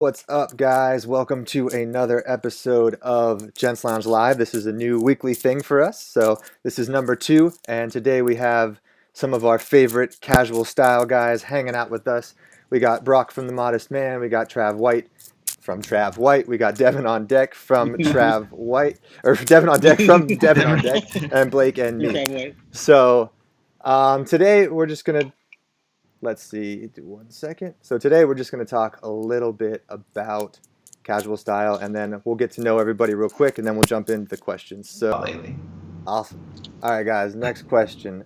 What's up, guys? Welcome to another episode of Gents Lounge Live. This is a new weekly thing for us. So this is number 2, and today we have some of our favorite casual style guys hanging out with us. We got Brock from The Modest Man. We got Trav White from Trav White. We got Devin on deck from Trav White, or Devin on deck from Devin on deck, and Blake and me. So today we're just gonna let's see, do 1 second. So today we're just going to talk a little bit about casual style, and then we'll get to know everybody real quick, and then we'll jump into the questions. So awesome. All right, guys. Next question.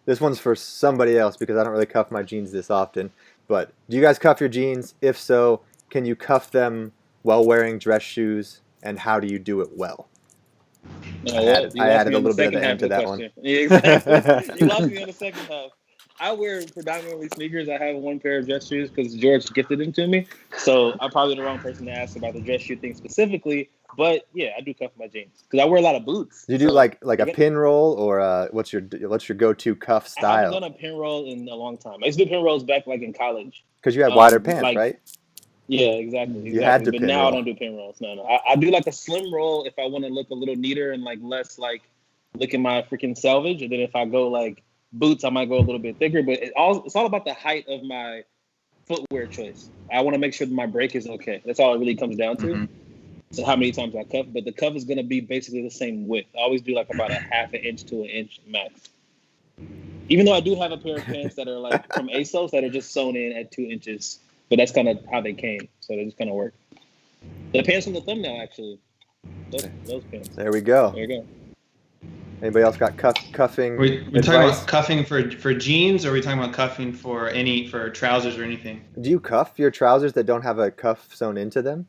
This one's for somebody else because I don't really cuff my jeans this often. But do you guys cuff your jeans? If so, can you cuff them while wearing dress shoes, and how do you do it well? I added a little bit of the end to that one. Yeah, exactly. You lost me on the second half. I wear predominantly sneakers. I have one pair of dress shoes because George gifted them to me. So I'm probably the wrong person to ask about the dress shoe thing specifically. But yeah, I do cuff my jeans because I wear a lot of boots. Do you do like a pin roll, or what's your go-to cuff style? I haven't done a pin roll in a long time. I used to do pin rolls back like in college. Because you had wider pants, right? Yeah, exactly. You had to but pin now roll. I don't do pin rolls. No. I do like a slim roll if I want to look a little neater and like less like look at my freaking selvage. And then if I go like boots, I might go a little bit thicker, but it's all about the height of my footwear choice. I want to make sure that my break is okay. That's all it really comes down to. Mm-hmm. So how many times I cuff, but the cuff is going to be basically the same width. I always do like about a half an inch to an inch max. Even though I do have a pair of pants that are like from ASOS that are just sewn in at 2 inches, but that's kind of how they came. So they just kind of work. The pants from the thumbnail, actually. Those pants. There we go. There you go. Anybody else got cuffing? We're talking about cuffing for jeans, or are we talking about cuffing for trousers or anything? Do you cuff your trousers that don't have a cuff sewn into them?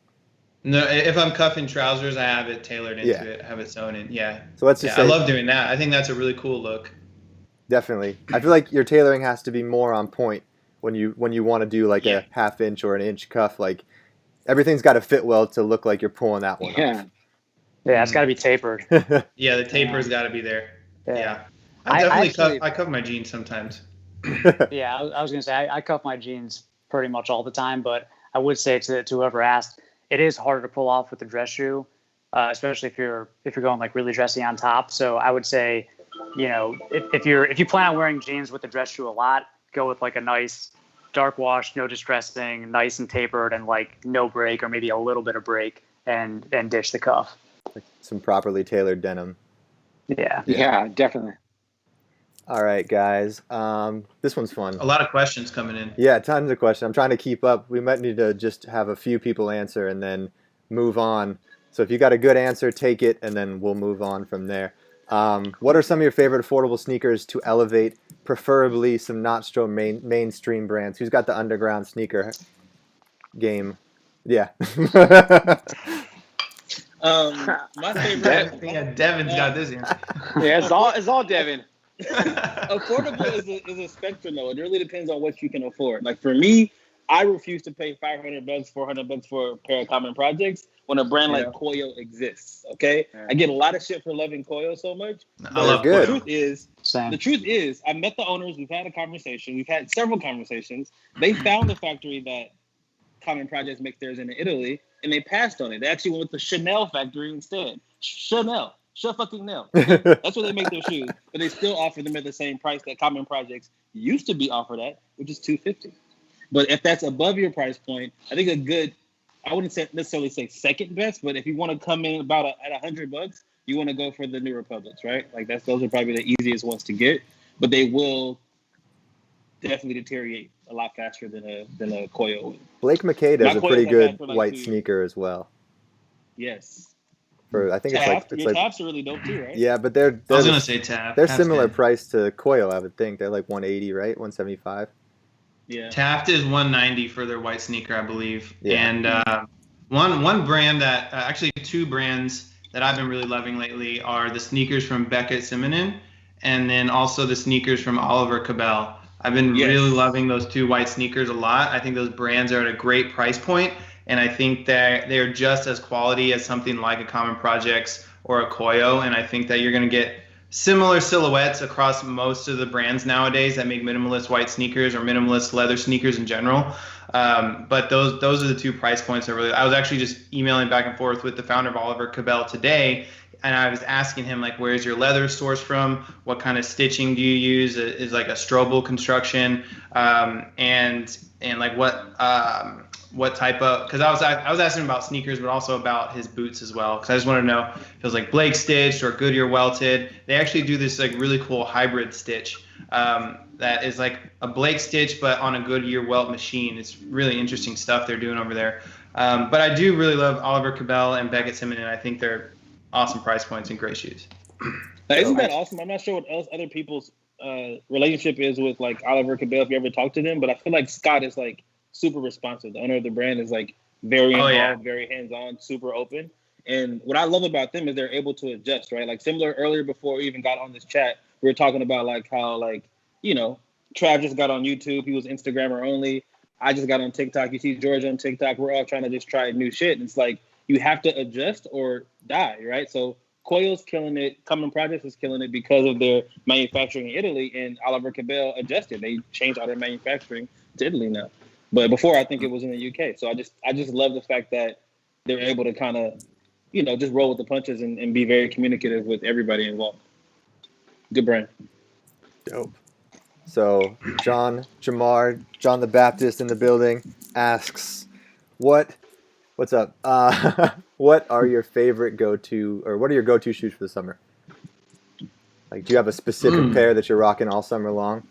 No, if I'm cuffing trousers, I have it tailored into it, have it sewn in. Yeah. So let's just say, I love doing that. I think that's a really cool look. Definitely. I feel like your tailoring has to be more on point when you want to do like a half inch or an inch cuff. Like everything's got to fit well to look like you're pulling that one off. Yeah, it's got to be tapered. Yeah, the taper's got to be there. Yeah. I cuff my jeans sometimes. Yeah, I was going to say, I cuff my jeans pretty much all the time, but I would say to whoever asked, it is harder to pull off with the dress shoe, especially if you're going like really dressy on top. So I would say, if you plan on wearing jeans with the dress shoe a lot, go with like a nice dark wash, no distressing, nice and tapered, and like no break or maybe a little bit of break, and ditch the cuff. Like some properly tailored denim. Yeah, definitely. All right, guys. This one's fun. A lot of questions coming in. Yeah, tons of questions. I'm trying to keep up. We might need to just have a few people answer and then move on. So if you got a good answer, take it, and then we'll move on from there. What are some of your favorite affordable sneakers to elevate, preferably some not so mainstream brands? Who's got the underground sneaker game? Yeah. My favorite. Devin's got this answer. Yeah, it's all Devin. Affordable is a spectrum though. It really depends on what you can afford. Like for me, I refuse to pay $500, $400 for a pair of Common Projects when a brand like Koyo exists. Okay, I get a lot of shit for loving Koyo so much. I love good. The truth is, I met the owners. We've had a conversation. We've had several conversations. They found the factory that Common Projects makes theirs in Italy, and they passed on it. They actually went with the Chanel factory instead. Chanel. Fucking nail. That's where they make their shoes, but they still offer them at the same price that Common Projects used to be offered at, which is $250. But if that's above your price point, I think I wouldn't necessarily say second best, but if you want to come in about at $100, you want to go for the New Republics, right? Like those are probably the easiest ones to get, but they will definitely deteriorate a lot faster than a Koyo would. Blake McKay does a pretty good white sneaker as well. Yes. I think your Taps are really dope too, right? Yeah, but I was gonna say Tap. They're similar price to Koyo, I would think. They're like 180, right? 175. Yeah. Taft is 190 for their white sneaker, I believe. Yeah. And one brand that actually two brands that I've been really loving lately are the sneakers from Beckett Simonin, and then also the sneakers from Oliver Cabell. I've been really loving those two white sneakers a lot. I think those brands are at a great price point. And I think that they're just as quality as something like a Common Projects or a Koyo. And I think that you're going to get similar silhouettes across most of the brands nowadays that make minimalist white sneakers or minimalist leather sneakers in general. But those are the 2 price points that really. I was actually just emailing back and forth with the founder of Oliver Cabell today, and I was asking him like, where's your leather sourced from? What kind of stitching do you use? Is like a Strobel construction, and like what type of? Because I was asking about sneakers, but also about his boots as well. Because I just wanted to know if it was like Blake stitched or Goodyear welted. They actually do this like really cool hybrid stitch. That is like a Blake stitch, but on a Goodyear welt machine. It's really interesting stuff they're doing over there. But I do really love Oliver Cabell and Beckett Simon. I think they're awesome price points and great shoes. Isn't that awesome? I'm not sure what else other people's relationship is with like Oliver Cabell, if you ever talk to them, but I feel like Scott is like super responsive. The owner of the brand is like very involved, very hands-on, super open. And what I love about them is they're able to adjust, right? Like similar earlier before we even got on this chat, we were talking about like how like, you know, Trav just got on YouTube. He was Instagrammer only. I just got on TikTok. You see George on TikTok. We're all trying to just try new shit. And it's like, you have to adjust or die, right? So Koyo's killing it. Common Projects is killing it because of their manufacturing in Italy. And Oliver Cabell adjusted. They changed all their manufacturing to Italy now. But before, I think it was in the UK. So I just love the fact that they're able to kind of, you know, just roll with the punches and be very communicative with everybody involved. Good brand. Dope. So John Jamar, John the Baptist in the building asks, what's up? What are your favorite go-to, or what are your go-to shoes for the summer? Like, do you have a specific pair that you're rocking all summer long?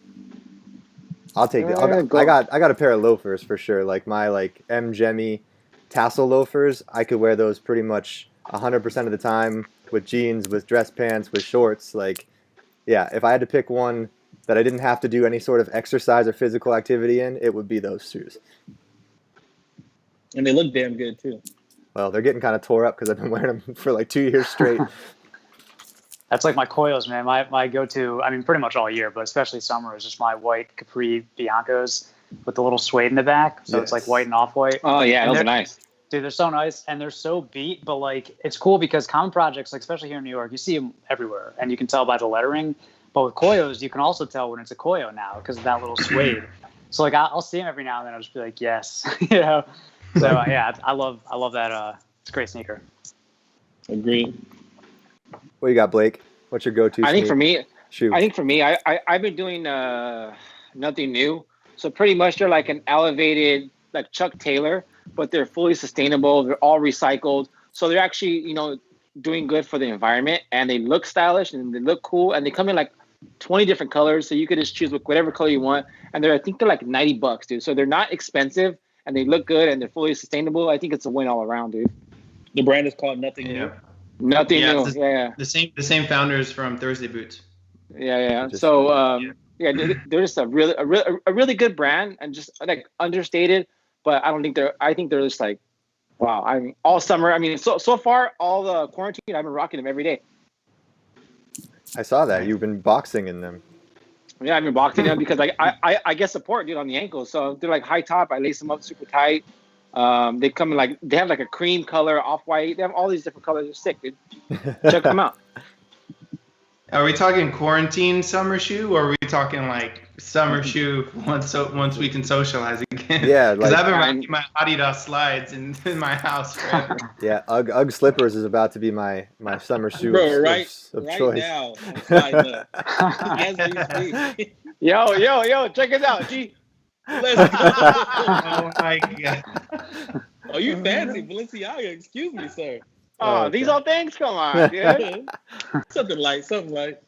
I'll take it. I got a pair of loafers for sure. Like my like M Jemmy tassel loafers. I could wear those pretty much 100% of the time with jeans, with dress pants, with shorts. Like, yeah, if I had to pick one that I didn't have to do any sort of exercise or physical activity in, it would be those shoes. And they look damn good too. Well, they're getting kind of tore up because I've been wearing them for like 2 years straight. That's like my Koyos, man. My go-to, I mean, pretty much all year, but especially summer, is just my white Capri Biancos with the little suede in the back. So It's like white and off-white. Oh, yeah, those are nice. Dude, they're so nice, and they're so beat, but like it's cool because Common Projects, like especially here in New York, you see them everywhere, and you can tell by the lettering. But with Koyos, you can also tell when it's a Koyo now because of that little suede. So like I'll see them every now and then. I'll just be like, yes, you know. So yeah, I love that. It's a great sneaker. Agreed. What you got, Blake? What's your go-to? I think for me, shoe? I've been doing nothing new. So pretty much they're like an elevated like Chuck Taylor, but they're fully sustainable. They're all recycled. So they're actually, you know, doing good for the environment, and they look stylish and they look cool, and they come in like 20 different colors. So you could just choose whatever color you want. And I think they're like $90, dude. So they're not expensive, and they look good, and they're fully sustainable. I think it's a win all around, dude. The brand is called Nothing New. Nothing new. The same founders from Thursday Boots. Yeah. So they're just a really good brand, and just like understated. But I think they're just like, wow. I mean, all summer. I mean, so far all the quarantine, I've been rocking them every day. I saw that you've been boxing in them. Yeah, I've been boxing them because like I get support, dude, on the ankles. So they're like high top. I lace them up super tight. They come in they have like a cream color, off white. They have all these different colors. They're sick, dude. Check them out. Are we talking quarantine summer shoe, or are we talking like summer shoe once we can socialize again? Yeah, because I've been rocking my Adidas slides in my house forever. Yeah, Ugg slippers is about to be my summer shoe of choice. Now, as we speak. Yo, check it out, G. Let's go. Oh my god. Oh, you fancy Balenciaga? Excuse me, sir. Oh, these all things? Come on, dude. something light.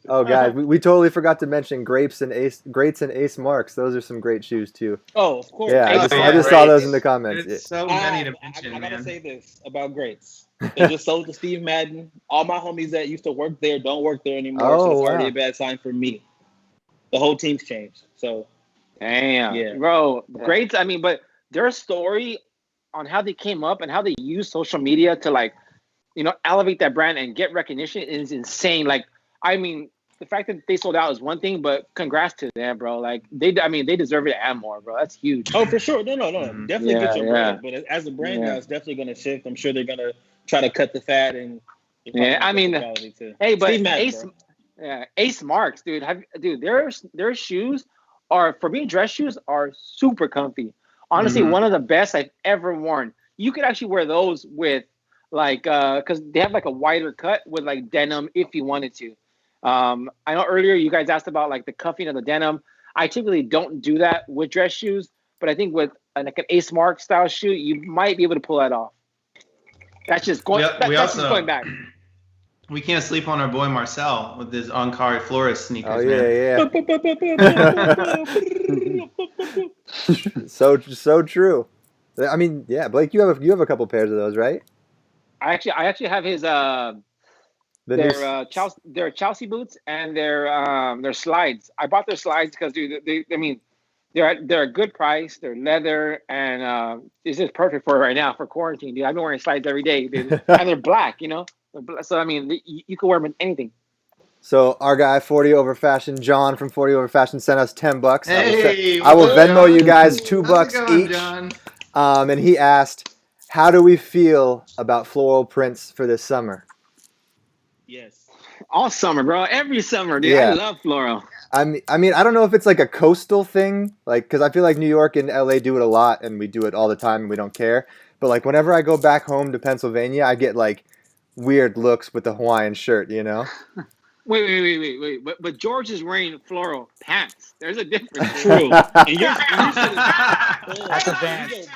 Oh, guys, we totally forgot to mention Greats and Ace Marks. Those are some great shoes too. Oh, of course. Yeah, I just saw those in the comments. There's so many to mention, I gotta man. say this about Greats. They just sold to Steve Madden. All my homies that used to work there don't work there anymore. So it's already a bad sign for me. The whole team's changed. So, damn, bro. Greats. I mean, but their story on how they came up and how they use social media to like, you know, elevate that brand and get recognition is insane. Like, I mean, the fact that they sold out is one thing, but congrats to them, bro. Like, they deserve it and more, bro. That's huge. Oh, for sure. No. Definitely get your brand. But as a brand now, it's definitely going to shift. I'm sure they're going to try to cut the fat and. I mean, hey, but Ace Marks, dude. Their shoes are, for me, dress shoes are super comfy. Honestly, one of the best I've ever worn. You could actually wear those with like because they have like a wider cut with like denim if you wanted to. I know earlier you guys asked about like the cuffing of the denim. I typically don't do that with dress shoes, but I think with like an Ace Mark style shoe, you might be able to pull that off. That's just going. That's just going back. We can't sleep on our boy Marcel with his Ankara Florist sneakers. Oh yeah, yeah. So true. I mean, yeah, Blake, you have a couple pairs of those, right? I actually have his their Chelsea boots and their slides. I bought their slides because they're a good price. They're leather and it's just perfect for right now for quarantine, dude. I've been wearing slides every day, dude. And they're black, you know. So I mean, you can wear them in anything. So our guy 40 Over Fashion, John from 40 Over Fashion, sent us $10. Hey, I will Venmo John? you guys $2 each. John? And he asked, "How do we feel about floral prints for this summer?" Yes, all summer, bro. Every summer, dude. Yeah. I love floral. I mean, I don't know if it's like a coastal thing, like because I feel like New York and LA do it a lot, and we do it all the time, and we don't care. But like whenever I go back home to Pennsylvania, I get like weird looks with the Hawaiian shirt, you know. Wait. But George is wearing floral pants. There's a difference. True. And you're That's advanced.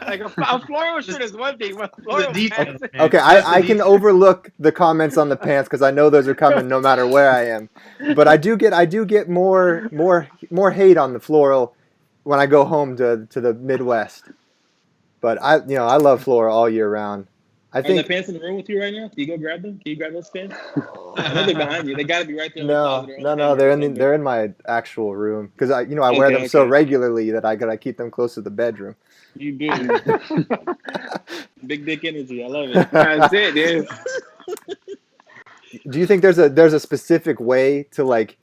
Like a floral shirt is one thing, but floral pants. Okay, I can overlook the comments on the pants because I know those are coming no matter where I am. But I do get more hate on the floral when I go home to the Midwest. But I love floral all year round. Are the pants in the room with you right now? Can you go grab them? Can you grab those pants? I know they're behind you. They got to be right there. No, they're in my actual room because I wear them so regularly that I gotta keep them close to the bedroom. You do. Big dick energy. I love it. That's it, dude. Do you think there's a specific way to like,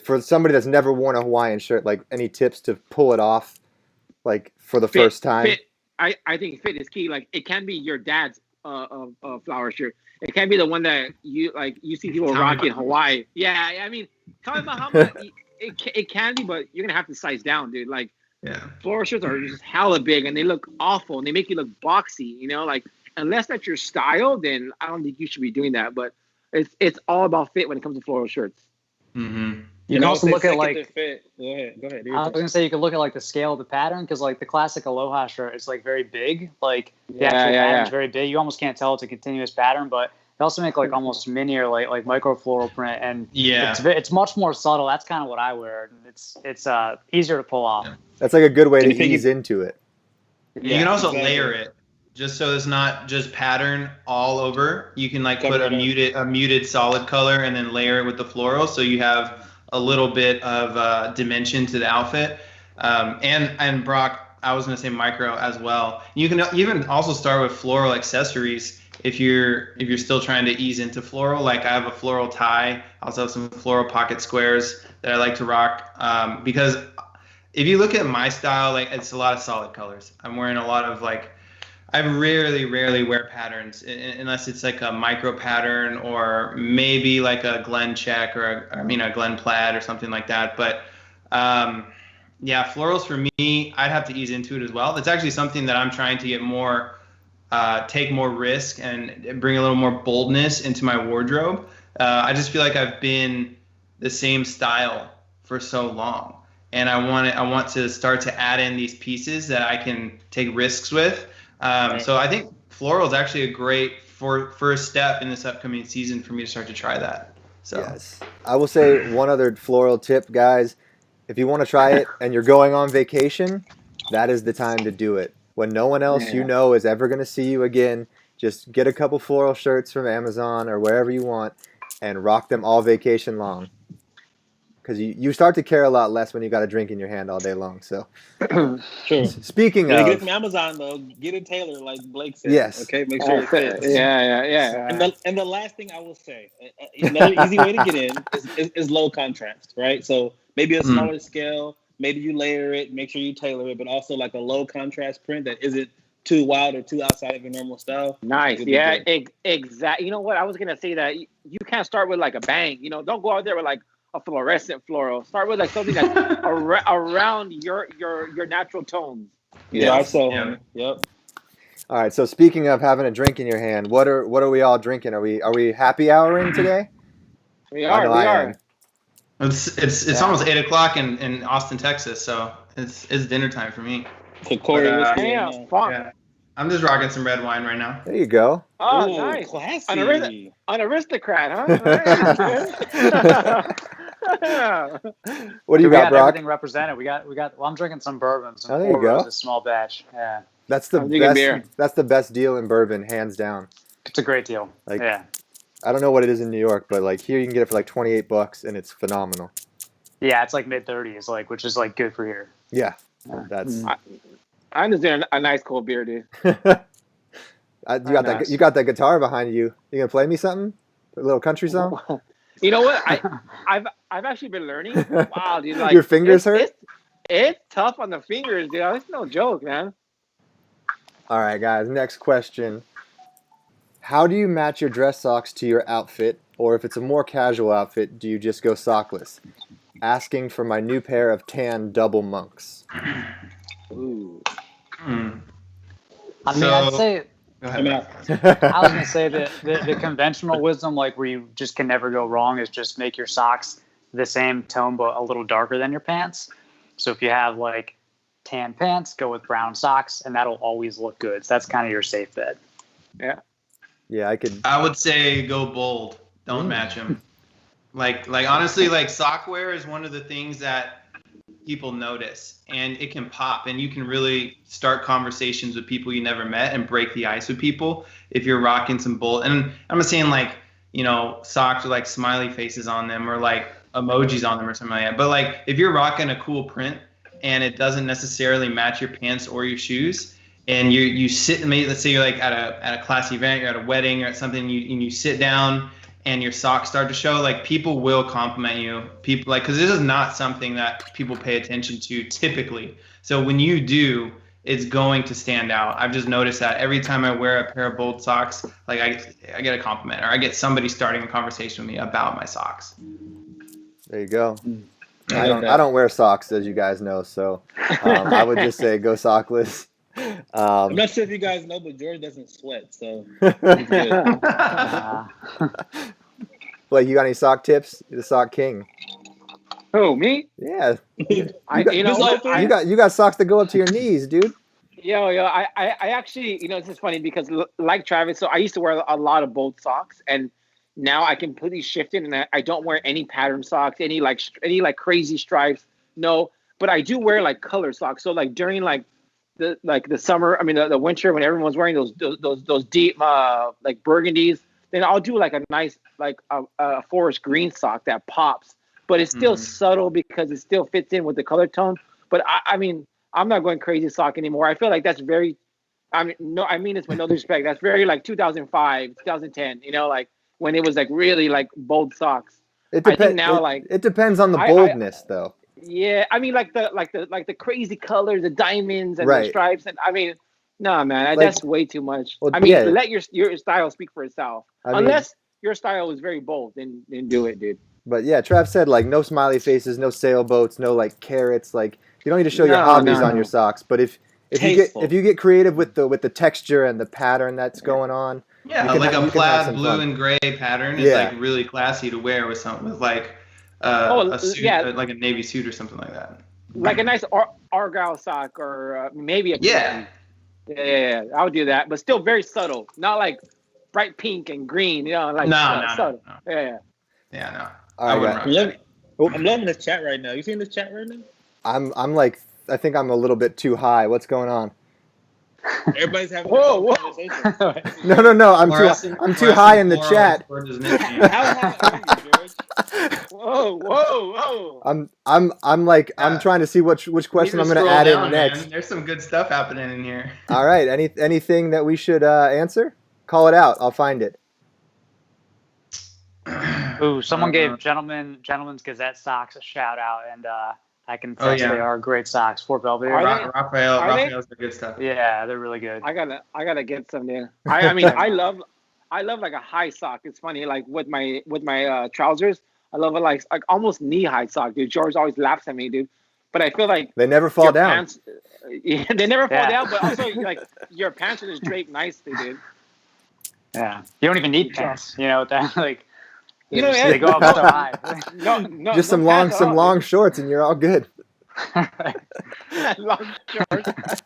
for somebody that's never worn a Hawaiian shirt, like any tips to pull it off, like for the first time? Fit. I think fit is key. Like it can be your dad's flower shirt. It can be the one that you see people rock in Hawaii. Yeah, I mean, tell me about how much it can be, but you're gonna have to size down, dude. Like, floral shirts are just hella big and they look awful and they make you look boxy. You know, like unless that's your style, then I don't think you should be doing that. But it's all about fit when it comes to floral shirts. Mm-hmm. You can also look at like. Fit. Go ahead. I was gonna say you could look at like the scale of the pattern because like the classic Aloha shirt is like very big. Like the actual pattern's very big. You almost can't tell it's a continuous pattern, but they also make like almost mini or like micro floral print, and it's much more subtle. That's kind of what I wear. It's easier to pull off. That's like a good way to ease into it. You can also layer it. Just so it's not just pattern all over. You can like put a muted solid color and then layer it with the floral, so you have a little bit of dimension to the outfit. And Brock, I was gonna say micro as well. You can even also start with floral accessories if you're still trying to ease into floral. Like I have a floral tie. I also have some floral pocket squares that I like to rock because if you look at my style, like it's a lot of solid colors. I'm wearing a lot of like. I rarely wear patterns unless it's like a micro pattern or maybe like a Glen check or a Glen plaid or something like that. But florals for me, I'd have to ease into it as well. It's actually something that I'm trying to get more, take more risk and bring a little more boldness into my wardrobe. I just feel like I've been the same style for so long, and I want to start to add in these pieces that I can take risks with. So I think floral is actually a great first step in this upcoming season for me to start to try that. So yes, I will say one other floral tip, guys. If you want to try it and you're going on vacation, that is the time to do it. When no one else is ever going to see you again, just get a couple floral shirts from Amazon or wherever you want and rock them all vacation long. Because you start to care a lot less when you got a drink in your hand all day long. So, true. Speaking of, get it from Amazon though. Get it tailored, like Blake said. Yes. Okay. Make sure it fits. Yeah. And the last thing I will say, another easy way to get in is low contrast, right? So maybe a smaller scale. Maybe you layer it. Make sure you tailor it, but also like a low contrast print that isn't too wild or too outside of your normal style. Nice. Yeah. Exactly. You know what? I was gonna say that you can't start with like a bang. You know, don't go out there with like a fluorescent floral. Start with like something that's around your natural tones. Yeah, I saw Yeah. him. Yep. All right. So speaking of having a drink in your hand, what are we all drinking? Are we happy houring today? We I are. know We I are. am. It's almost 8 o'clock in Austin, Texas, so it's dinner time for me. So Corey, But, what's Yeah, going on? fun. Yeah, I'm just rocking some red wine right now. There you go. Oh, Ooh, nice. classy. An aristocrat, huh? Nice. What do you We got, got Brock? everything represented. We got. Well, I'm drinking some bourbon, some Oh, there you Four go. Roses, small batch. Yeah, That's the I'm drinking best. beer. That's the best deal in bourbon, hands down. it's a great deal. Like- yeah, I don't know what it is in New York, but like here you can get it for like $28, and it's phenomenal. yeah, it's like mid-30s, like which is like good for here. Yeah, Yeah. that's. I understand a nice cold beer, dude. You got Nice. you got that guitar behind you. You gonna play me something? A little country song? You know what? I've actually been learning. Wow, dude! Like Your fingers hurt? It's tough on the fingers, dude. It's no joke, man. All right, guys. Next question. How do you match your dress socks to your outfit, or if it's a more casual outfit, do you just go sockless? Asking for my new pair of tan double monks. Ooh. Hmm. I mean, I'd So- say Go I mean, ahead. I was gonna say that the conventional wisdom, like where you just can never go wrong, is just make your socks the same tone but a little darker than your pants. So if you have like tan pants, go with brown socks, and that'll always look good. So that's kind of your safe bet. Yeah, I could. I would say go bold. Don't match them. Like honestly, like sockwear is one of the things that people notice, and it can pop, and you can really start conversations with people you never met and break the ice with people if you're rocking some bold. And I'm not saying like, you know, socks with like smiley faces on them or like emojis on them or something like that. But like if you're rocking a cool print and it doesn't necessarily match your pants or your shoes, and you sit, maybe let's say you're like at a class event, you're at a wedding or at something, and you sit down and your socks start to show, like people will compliment you. People like, because this is not something that people pay attention to typically. So when you do, it's going to stand out. I've just noticed that every time I wear a pair of bold socks, like I get a compliment or I get somebody starting a conversation with me about my socks. There you go. I I like that. don't wear socks, as you guys know, so I would just say go sockless. I'm not sure if you guys know, but George doesn't sweat, so he's good. Like, you got any sock tips? You're the sock king. Who, me? Yeah, You know what? you got socks that go up to your knees, dude. I actually, you know, it's just funny because like Travis, so I used to wear a lot of bold socks, and now I completely shifted, and I don't wear any pattern socks, any crazy stripes, no. But I do wear like color socks. So like during like the summer, I mean the winter, when everyone's wearing those deep like burgundies, then I'll do like a nice like a forest green sock that pops, but it's still subtle because it still fits in with the color tone. But I mean, I'm not going crazy sock anymore. I feel like that's very, I mean this with no disrespect. That's very like 2005, 2010. You know, like when it was like really like bold socks. I think now like it depends on the boldness, though. Yeah, I mean like the crazy colors, the diamonds and Right. the stripes, and I mean, nah, man, Like- that's way too much. Well, I mean, yeah. let your style speak for itself. I mean- Unless your style is very bold, then do it, dude. But yeah, Trav said like no smiley faces, no sailboats, no like carrots. Like you don't need to show your No, hobbies no, on no. your socks. But if Tasteful. you get creative with the texture and the pattern that's going on, Yeah, you can like you a can have plaid some blue fun. and gray pattern is Yeah. like really classy to wear with something with like Oh, a suit, yeah. like a navy suit or something like that. Like a nice argyle sock or maybe a Yeah. yeah, I would do that, but still very subtle, not like bright pink and green. You know, like No. subtle. Yeah. Yeah, no. All I right, wouldn't guys. rock that. I'm loving this chat right now. You seeing this chat right now? I'm like I think I'm a little bit too high. What's going on? Everybody's having Whoa. a conversation. No. I'm Fluorescent too high in the floral chat. towards his nickname. How high are you, George? Whoa. I'm trying to see which question I'm You need going to scroll add down, in man. next. There's some good stuff happening in here. All right. Anything that we should answer? Call it out. I'll find it. Ooh, someone gave Gentleman's Gazette socks a shout out, and I can attest yeah. they are great socks. Fort Belvedere. Are they? Raphael's the good stuff. Yeah, they're really good. I gotta get some there. I mean I love like a high sock. It's funny, like with my trousers, I love a like almost knee high sock, dude. George always laughs at me, dude. But I feel like They never fall your down. pants, yeah, they never fall Yeah. down. But also, like your pants are just draped nicely, dude. Yeah, you don't even need pants. You know that like You know, they go up so high. no, Just no some pants at all, long shorts, and you're all good. dude. Long shorts.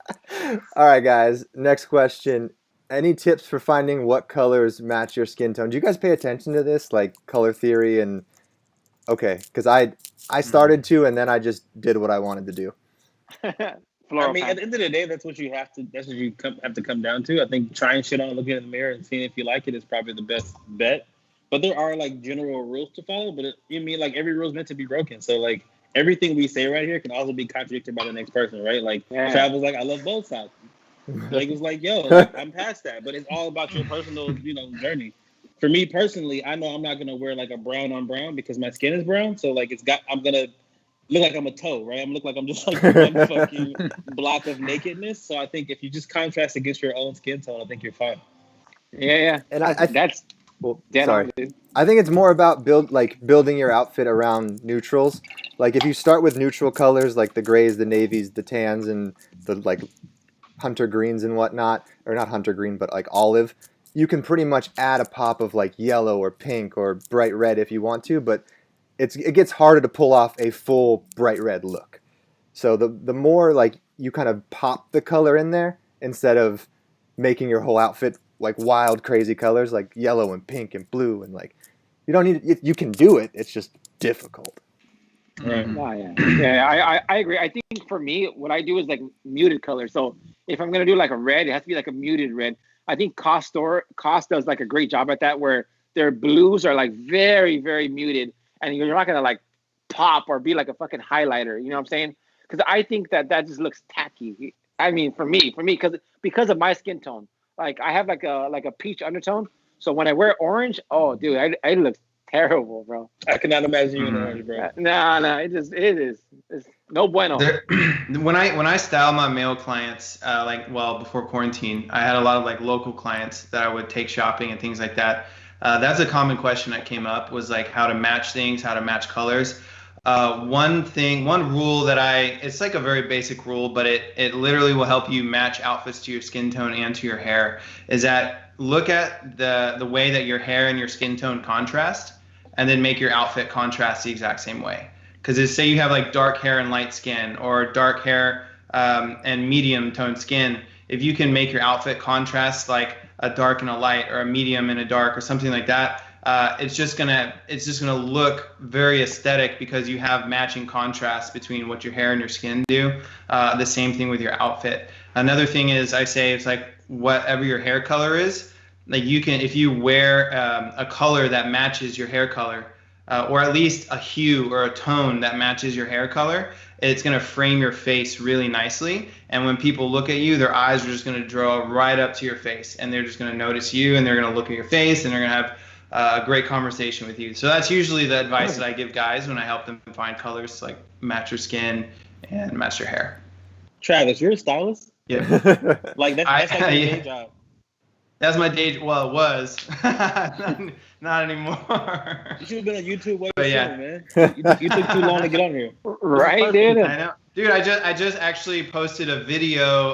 All right, guys. Next question. Any tips for finding what colors match your skin tone? Do you guys pay attention to this, like color theory and okay? Because I started to, and then I just did what I wanted to do. Floral I mean, at pants. the end of the day, that's what you have to. That's what you have to come down to. I think trying shit on, looking in the mirror, and seeing if you like it is probably the best bet. But there are like general rules to follow. But you mean like every rule is meant to be broken. So like everything we say right here can also be contradicted by the next person, right? Like Yeah. Travis like, I love both sides. Blake was like, yo, like, I'm past that. But it's all about your personal, journey. For me personally, I know I'm not gonna wear like a brown on brown because my skin is brown. So like I'm gonna look like I'm a toe, right? I'm look like I'm just like one fucking block of nakedness. So I think if you just contrast against your own skin tone, I think you're fine. Yeah. And That's well, dead sorry. on, dude. I think it's more about building your outfit around neutrals. Like if you start with neutral colors, like the grays, the navies, the tans, and the like hunter greens and whatnot, or not hunter green, but like olive, you can pretty much add a pop of like yellow or pink or bright red if you want to, but it gets harder to pull off a full bright red look. So the more like you kind of pop the color in there instead of making your whole outfit like wild crazy colors like yellow and pink and blue and like you don't need it, you can do it, it's just difficult. Right. Oh, yeah. I agree. I think for me, what I do is like muted colors. So if I'm gonna do like a red, it has to be like a muted red. I think Cost does like a great job at that, where their blues are like very, very muted, and you're not gonna like pop or be like a fucking highlighter. You know what I'm saying? Because I think that just looks tacky. I mean, for me, because of my skin tone, like I have like a peach undertone. So when I wear orange, oh dude, I look terrible, bro. I cannot imagine you in orange, bro. No, it's no bueno. When I style my male clients, before quarantine, I had a lot of like local clients that I would take shopping and things like that. That's a common question that came up, was like how to match things, how to match colors. One rule that it's like a very basic rule, but it literally will help you match outfits to your skin tone and to your hair, is that look at the way that your hair and your skin tone contrast, and then make your outfit contrast the exact same way. Because say you have like dark hair and light skin, or dark hair and medium toned skin, if you can make your outfit contrast like a dark and a light, or a medium and a dark, or something like that, it's just gonna look very aesthetic because you have matching contrast between what your hair and your skin do. The same thing with your outfit. Another thing is, I say it's like whatever your hair color is, like you can, if you wear a color that matches your hair color, or at least a hue or a tone that matches your hair color, it's going to frame your face really nicely. And when people look at you, their eyes are just going to draw right up to your face, and they're just going to notice you, and they're going to look at your face, and they're going to have a great conversation with you. So that's usually the advice that I give guys when I help them find colors to like match your skin and match your hair. Travis, you're a stylist? Yeah. Like that's like your day job. That's my day. Well, it was. Not anymore. You should have been on YouTube way But sooner, man. You took too long to get on here. Right, dude. I know. Dude, I just actually posted a video.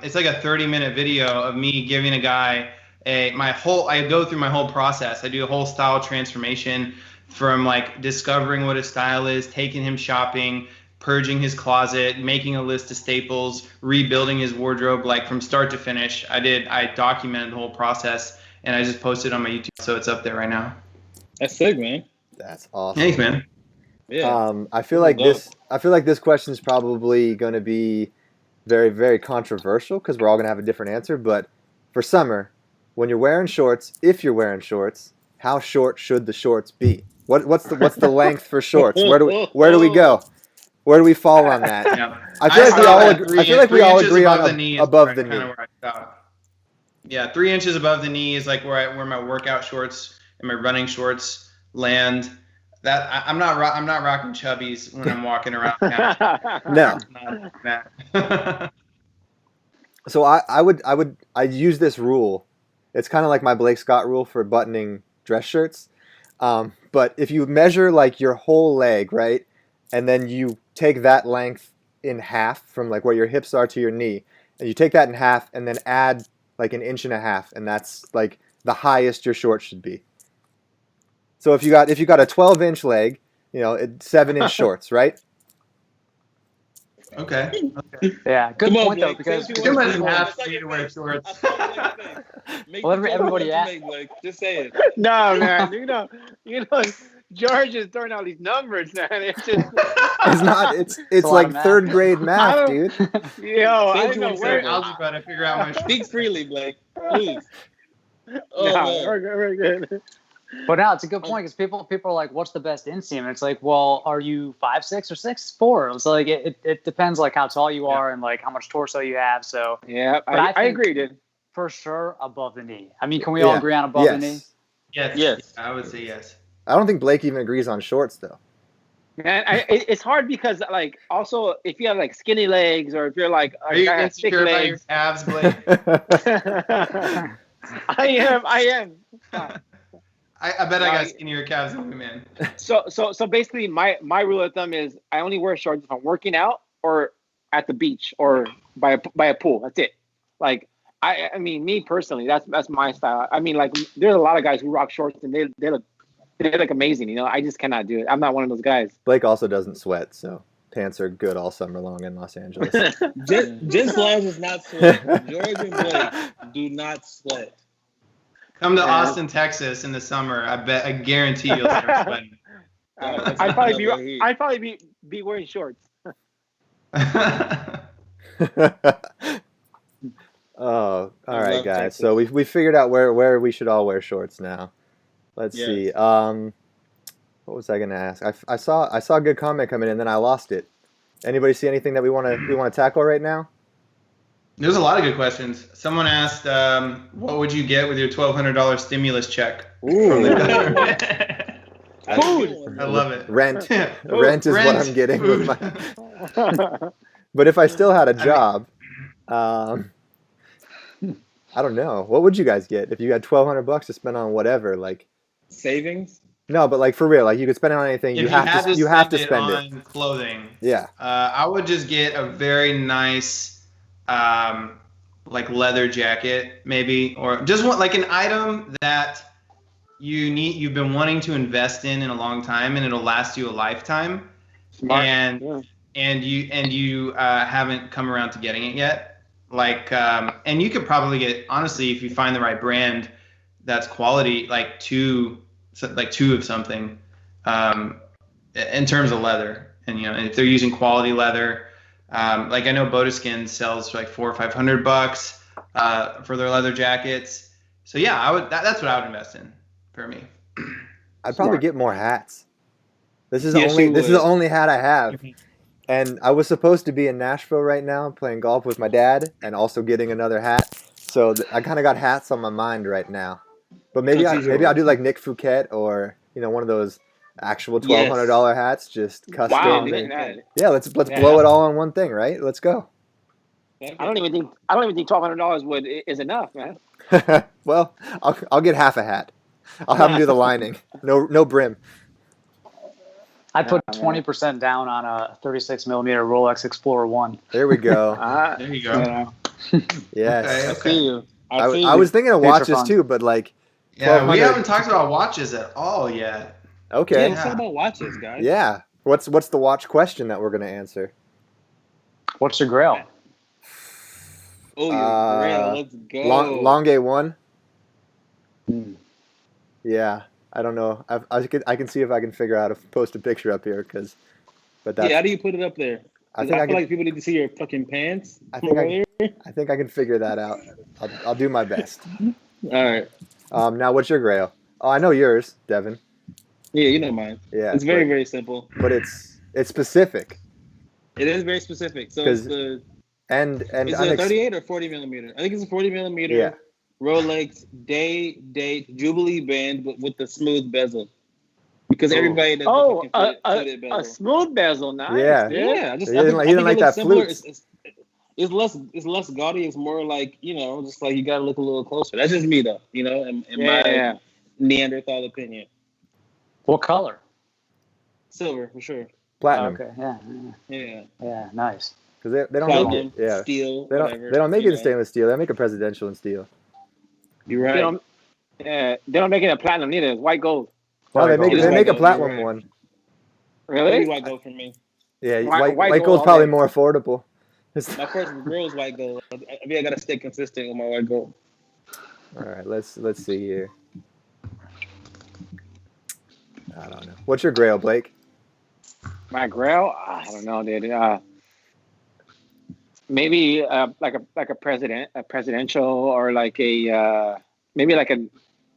It's like a 30-minute video of me giving a guy I go through my whole process. I do a whole style transformation, from like discovering what his style is, taking him shopping, purging his closet, making a list of staples, rebuilding his wardrobe, like from start to finish. I documented the whole process, and I just posted it on my YouTube, so it's up there right now. That's sick, man. That's awesome. Thanks, man. Yeah. I feel like this question is probably going to be very, very controversial because we're all going to have a different answer. But for summer, when you're wearing shorts, if you're wearing shorts, how short should the shorts be? What's the length for shorts? Where do we go? Where do we fall on that? Yeah. I feel like we all agree on above the knee. Yeah, 3 inches above the knee is like where my workout shorts and my running shorts land. That I'm not rocking chubbies when I'm walking around town. No. Not So I use this rule. It's kind of like my Blake Scott rule for buttoning dress shirts. But if you measure like your whole leg, right, and then you take that length in half from like where your hips are to your knee, and you take that in half and then add like an inch and a half, and that's like the highest your short should be. So if you got a 12-inch leg, you know, 7-inch shorts, right? Okay. Yeah, good Come on, point though, Blake. because Say what Too you much want. half That's like for you your to wear face. shorts. I saw it like your face. Make Well, the choice everybody you at- make, Blake. Just say it. No, man. George is throwing out these numbers, man. It's just, It's not. It's a lot like of math. third grade I math, don't- dude. yo, Say I what don't you know want to say, where. bro. Algebra to figure out my shorts. Speak freely, Blake. Please. Oh, No, man. we're good. But now it's a good point because people are like, "What's the best inseam?" And it's like, well, are you 5'6" or 6'4"? So like it depends like how tall you are and like how much torso you have. So Yeah, But I think agree, dude. for sure above the knee. I mean, can we all Yeah. agree on above the knee? Yes. Yes. I would say yes. I don't think Blake even agrees on shorts though. Man, it's hard because like also if you have like skinny legs or if you're like Are a you guy has thick insecure about your legs. abs, Blake? I am. I bet I got Like- skinnier calves than you, man. So basically my rule of thumb is I only wear shorts if I'm working out or at the beach or by a pool. That's it. Like I mean me personally, that's my style. I mean like there's a lot of guys who rock shorts and they look amazing, you know. I just cannot do it. I'm not one of those guys. Blake also doesn't sweat, so pants are good all summer long in Los Angeles. Jen Slams does not sweat. George and Blake do not sweat. Come to Yeah. Austin, Texas in the summer. I guarantee you'll start sweating. I'd probably be wearing shorts. Oh, all right, love guys. Texas. So we figured out where we should all wear shorts now. Let's Yes. see. What was I gonna ask? I saw a good comment come in and then I lost it. Anybody see anything that we want to tackle right now? There's a lot of good questions. Someone asked, what would you get with your $1,200 stimulus check from the government? Food. I love it. Rent. Rent is what Rent, I'm getting food. with my. But if I still had a job, I don't know. What would you guys get if you had $1,200 to spend on whatever? Like, Savings? no, but like for real, like you could spend it on anything. If You have to spend it. on clothing. Yeah. I would just get a very nice, like leather jacket, maybe, or just want like an item that you've been wanting to invest in a long time, and it'll last you a lifetime. Smart. And you haven't come around to getting it yet. Like, and you could probably get, honestly, if you find the right brand that's quality, like two of something, in terms of leather. And and if they're using quality leather, like I know Bodyskin sells for like $400 or $500 for their leather jackets. So yeah, that's what I would invest in for me. I'd probably get more hats. This is Yes, you the would. only hat I have. And I was supposed to be in Nashville right now playing golf with my dad and also getting another hat. So I kind of got hats on my mind right now. But maybe I'll do like Nick Fouquet or one of those actual $1,200 hats, just custom. Wow. And- yeah, let's blow it all on one thing, right? Let's go. I don't even think $1,200 is enough, man. Well, I'll get half a hat. I'll have him do the lining. No brim. I put 20% down on a 36 millimeter Rolex Explorer 1. There we go. There you go. Yes. Okay. I see you. I was thinking of Future watches fun. too, but like, Yeah, we 1200 haven't talked about watches at all yet. okay. Let's talk about watches, guys. Yeah. What's the watch question that we're gonna answer? What's your Grail? Oh, your Grail. Let's go. Longue one. Hmm. Yeah. I don't know. I can see if I can figure out how to post a picture up here but that's. Yeah, how do you put it up there? I 'Cause think I I feel can. like people need to see your fucking pants. I think earlier. I think I can figure that out. I'll do my best. All right. Now what's your Grail? Oh, I know yours, Devin. Yeah, you know mine. Yeah. It's very, very simple. But it's specific. It is very specific. So 'Cause it's the And is it a 38 or 40 millimeter? I think it's a 40 millimeter. Yeah. Rolex date Jubilee band, but with the smooth bezel. Because everybody does Oh, the fitted bezel. a smooth bezel, nice. Yeah. dude. Yeah, He didn't like that flute. It's less gaudy. It's more like just like you gotta look a little closer. That's just me though, in my Neanderthal opinion. What color? Silver for sure. Platinum. Okay, Yeah. yeah, nice. Because they don't Platinum, make it. steel, They whatever. don't make it you in know. stainless steel. They make a presidential in steel. You're right. They don't make it a platinum either. It's white gold. No, they make It is they white make a gold, you're platinum right. one. Really? Maybe white gold for me. Yeah, White white gold gold's all probably day. more affordable. My first grill is white gold. I mean, I gotta stay consistent with my white gold. All right, let's see here. I don't know. What's your Grail, Blake? My Grail? I don't know, dude. Maybe like a presidential, or like a maybe like a.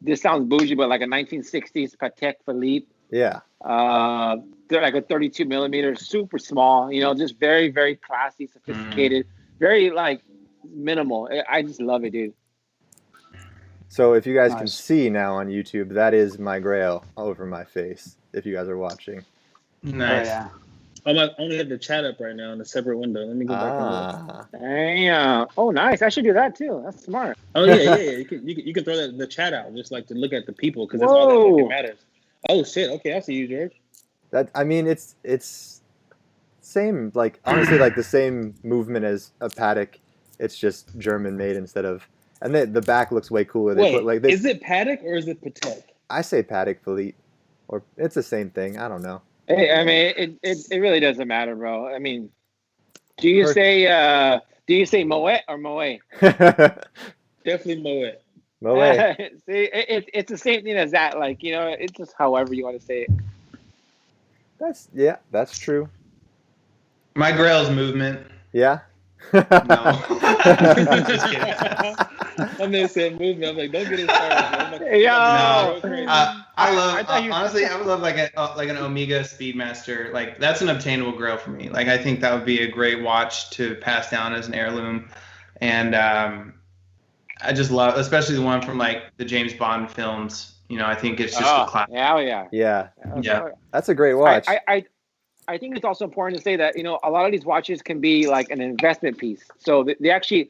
This sounds bougie, but like a 1960s Patek Philippe. Yeah. They're like a 32 millimeter, super small. You know, just very, very classy, sophisticated, very like minimal. I just love it, dude. So if you guys can Nice. see now on YouTube, that is my Grail over my face. If you guys are watching. Nice. Oh, yeah. I only have the chat up right now in a separate window. Let me go back and look. Damn. Oh, nice. I should do that too. That's smart. Oh yeah. You can throw the chat out just like to look at the people because that's all that fucking matters. Oh shit. Okay, I see you, George. That I mean, it's same like honestly like the same movement as a Patek. It's just German made instead of, and the back looks way cooler. They put, like, is it Patek or is it Patek? I say Patek Philippe, or it's the same thing. I don't know. Hey, I mean, it really doesn't matter, bro. I mean, do you say Moet or Moet? Definitely Moet. Moet. See, it's the same thing as that. Like, you know, it's just however you want to say it. That's true. My Grail's movement. Yeah. No. Just kidding. I'm gonna say movement. I'm like, don't get it started. Yo. I love I thought you- honestly. I would love like an Omega Speedmaster. Like that's an obtainable Grail for me. Like I think that would be a great watch to pass down as an heirloom, and I just love, especially the one from like the James Bond films. You know, I think it's just a classic. Hell yeah. Yeah. That's a great watch. I think it's also important to say that, you know, a lot of these watches can be like an investment piece. So they actually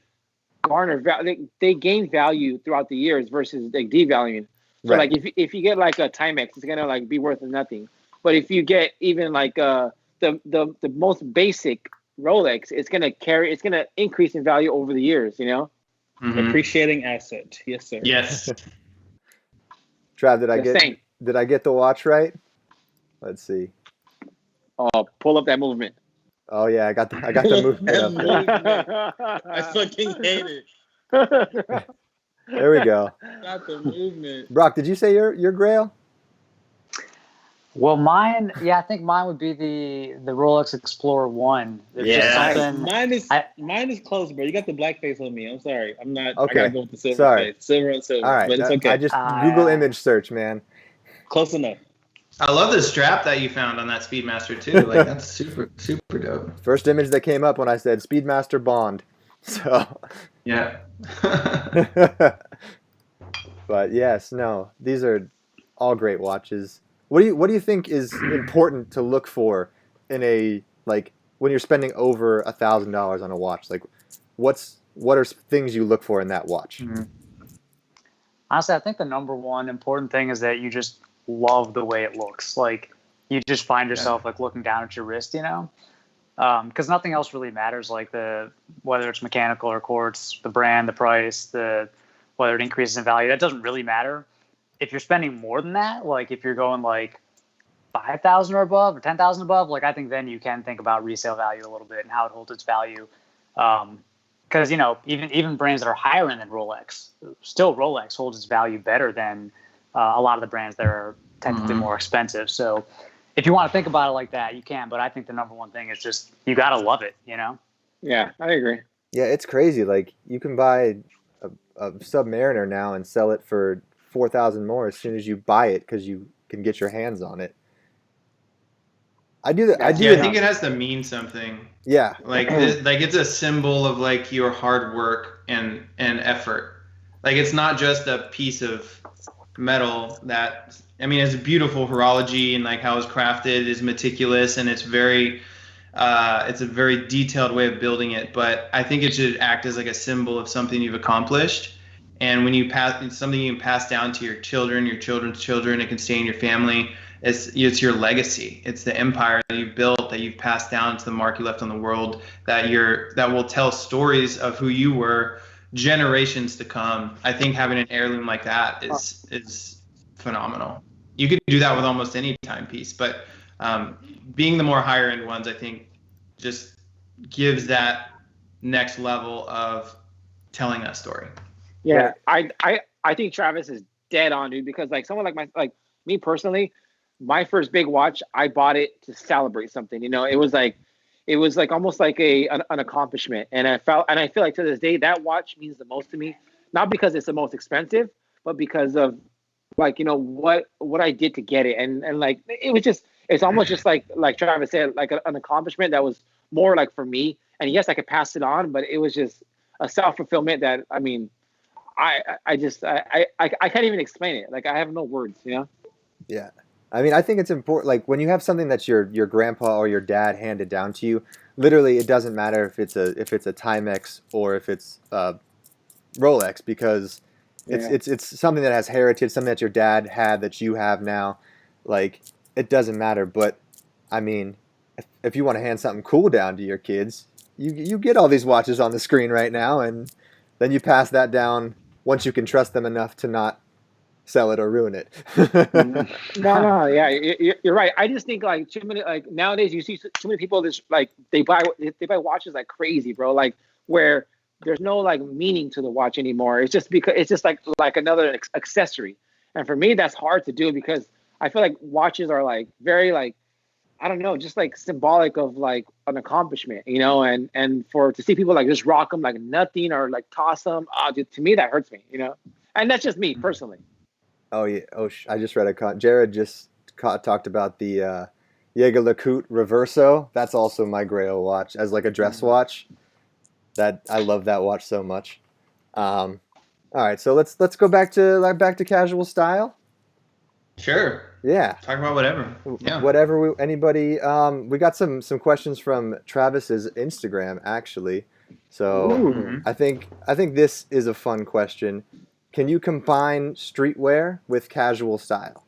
garner value. They gain value throughout the years versus like devaluing. So Right. like if you get like a Timex, it's gonna like be worth nothing. But if you get even like the most basic Rolex, it's gonna increase in value over the years. You know. Mhm. Appreciating asset. Yes, sir. Yes. Trav, did I get the watch right? Let's see. Oh, pull up that movement. Oh yeah, I got the movement up there. I fucking hate it. There we go. Got the movement. Brock, did you say your Grail? Well, mine, I think mine would be the Rolex Explorer 1. It's just Yeah. something- Mine is close, bro. You got the black face on me. I'm sorry. I'm not. Okay. I gotta go with the silver Sorry. face. Silver on silver. All right, But it's okay. I just Google image search, man. Close enough. I love the strap that you found on that Speedmaster too. Like that's super dope. First image that came up when I said Speedmaster Bond. So, Yeah. but yes, no, these are all great watches. What do you think is important to look for in a, like, when you're spending over $1,000 on a watch? Like, what are things you look for in that watch? Mhm. Honestly, I think the number one important thing is that you just love the way it looks. Like, you just find yourself like looking down at your wrist, you know? Because nothing else really matters, like whether it's mechanical or quartz, the brand, the price, whether it increases in value. That doesn't really matter. If you're spending more than that, like if you're going like 5,000 or above or 10,000 above, like I think then you can think about resale value a little bit and how it holds its value. Because you know, even brands that are higher end than Rolex, still Rolex holds its value better than a lot of the brands that are technically more expensive. So if you want to think about it like that, you can. But I think the number one thing is just you got to love it, you know? Yeah, I agree. Yeah, it's crazy. Like, you can buy a Submariner now and sell it for $4,000 more as soon as you buy it because you can get your hands on it. I do that. I think it has to mean something. Yeah. Like it's a symbol of like your hard work and effort. Like it's not just a piece of metal that, I mean, it's a beautiful horology and like how it's crafted is meticulous and it's a very detailed way of building it. But I think it should act as like a symbol of something you've accomplished. And when you pass, it's something you can pass down to your children, your children's children, it can stay in your family. It's your legacy. It's the empire that you've built, that you've passed down to the mark you left on the world, that will tell stories of who you were generations to come. I think having an heirloom like that is phenomenal. You could do that with almost any timepiece, but being the more higher end ones, I think, just gives that next level of telling that story. Yeah, I think Travis is dead on, dude, because like someone like me personally, my first big watch, I bought it to celebrate something. It was like almost like an accomplishment, and I feel like to this day that watch means the most to me, not because it's the most expensive, but because of like what I did to get it, and like it's almost just like Travis said, like an accomplishment that was more like for me. And yes, I could pass it on, but it was just a self-fulfillment that, I mean, I can't even explain it. Like, I have no words, Yeah. I mean, I think it's important, like when you have something that's your grandpa or your dad handed down to you, literally it doesn't matter if it's a Timex or if it's Rolex, because it's something that has heritage, something that your dad had that you have now. Like, it doesn't matter. But I mean, if you want to hand something cool down to your kids, you get all these watches on the screen right now, and then you pass that down once you can trust them enough to not sell it or ruin it. No, yeah, you're right. I just think like too many, like nowadays you see too many people that's like they buy watches like crazy, bro. Like where there's no like meaning to the watch anymore. It's just because it's just like another accessory. And for me, that's hard to do because I feel like watches are like very like, I don't know, just like symbolic of like an accomplishment, and to see people like just rock them like nothing or like toss them, dude, to me that hurts me, and that's just me personally. Oh yeah. I just read Jared just talked about the Jaeger LeCoultre Reverso. That's also my Grail watch as like a dress watch. That I love that watch so much. All right, so let's go back to casual style. Sure. Yeah. Talk about whatever. Yeah. Whatever. Anybody. We got some questions from Travis's Instagram actually. So I think this is a fun question. Can you combine streetwear with casual style?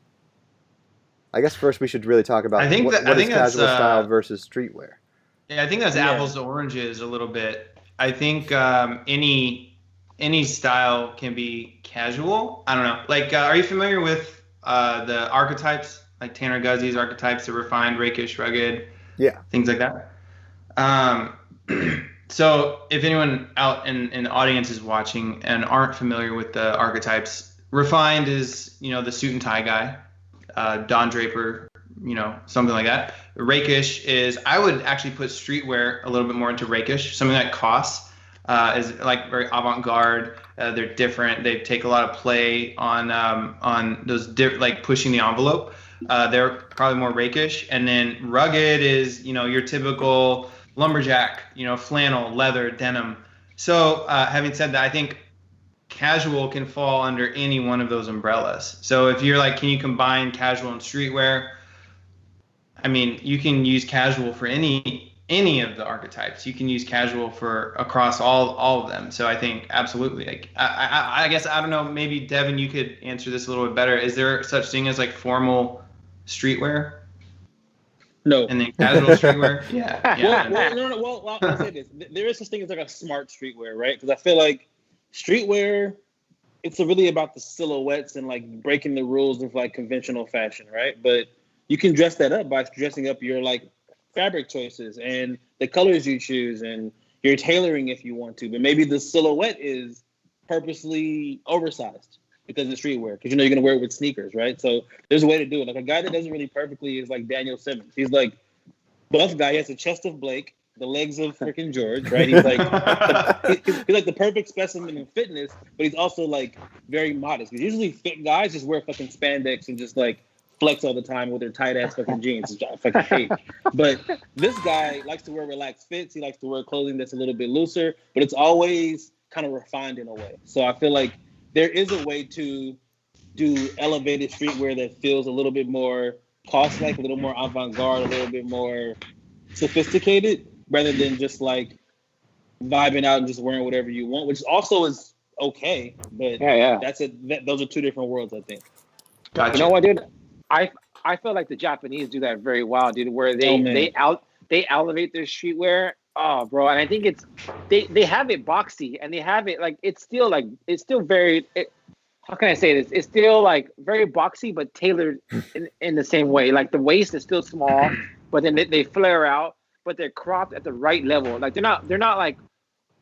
I guess first we should really talk about what is casual style versus streetwear. Yeah, I think that's apples to oranges a little bit. I think any style can be casual. I don't know. Like, are you familiar with the archetypes, like Tanner Guzy's archetypes, the refined, rakish, rugged, things like that? So if anyone out in the audience is watching and aren't familiar with the archetypes, refined is, the suit and tie guy, Don Draper, something like that. Rakish is, I would actually put streetwear a little bit more into rakish, something that costs, is like very avant-garde. They're different. They take a lot of play on those like pushing the envelope. They're probably more rakish. And then rugged is, your typical lumberjack, flannel, leather, denim. So having said that, I think casual can fall under any one of those umbrellas. So if you're like, can you combine casual and streetwear? I mean, you can use casual for any of the archetypes. You can use casual for across all of them. So I think absolutely. Like I guess, I don't know, maybe Devin, you could answer this a little bit better. Is there such thing as like formal streetwear? No. And then casual streetwear? Yeah. Well, I'll say this. There is such thing as like a smart streetwear, right? Because I feel like streetwear, it's really about the silhouettes and like breaking the rules of like conventional fashion, right? But you can dress that up by dressing up your like fabric choices and the colors you choose and your tailoring if you want to. But maybe the silhouette is purposely oversized because it's streetwear, because you're going to wear it with sneakers, right? So there's a way to do it. Like a guy that does it really perfectly is like Daniel Simmons. He's like buff guy. He has the chest of Blake, the legs of freaking George, right? He's like he's like the perfect specimen in fitness, but he's also like very modest. Because usually fit guys just wear fucking spandex and just like flex all the time with their tight ass fucking jeans, which I fucking hate. But this guy likes to wear relaxed fits. He likes to wear clothing that's a little bit looser, but it's always kind of refined in a way. So I feel like there is a way to do elevated streetwear that feels a little bit more cost-like, a little more avant-garde, a little bit more sophisticated, rather than just like vibing out and just wearing whatever you want, which also is okay. But those are two different worlds, I think. Gotcha. You know what, dude? I feel like the Japanese do that very well, dude. Where they elevate their streetwear. Oh, bro, and I think they have it boxy, and they have it like it's still very. How can I say this? It's still like very boxy, but tailored in the same way. Like the waist is still small, but then they flare out, but they're cropped at the right level. Like they're not like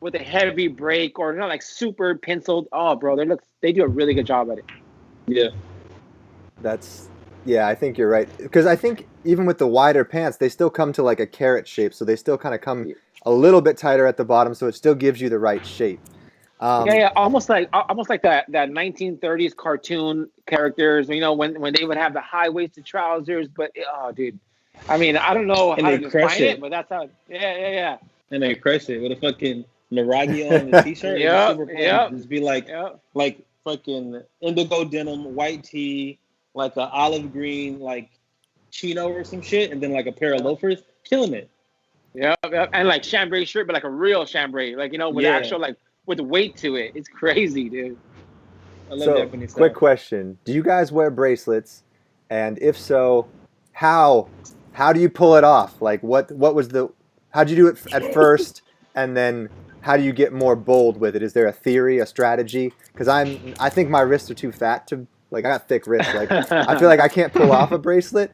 with a heavy break or they're not like super penciled. Oh, bro, they do a really good job at it. Yeah. I think you're right. Because I think even with the wider pants, they still come to like a carrot shape. So they still kind of come a little bit tighter at the bottom. So it still gives you the right shape. Almost like that 1930s cartoon characters, you know, when they would have the high-waisted trousers. But, oh, dude. I mean, I don't know how to define it, but that's how, yeah. And they crush it with a fucking Naragi on the t-shirt. Just be like fucking indigo denim, white tee, like an olive green, like chino or some shit, and then like a pair of loafers, killing it. Yeah, and like chambray shirt, but like a real chambray, like, you know, with actual like with weight to it. It's crazy, dude. I love Japanese stuff. Quick question: do you guys wear bracelets? And if so, how do you pull it off? Like, how'd you do it at first, and then how do you get more bold with it? Is there a theory, a strategy? Because I think my wrists are too fat to, like, I got thick wrists. Like, I feel like I can't pull off a bracelet.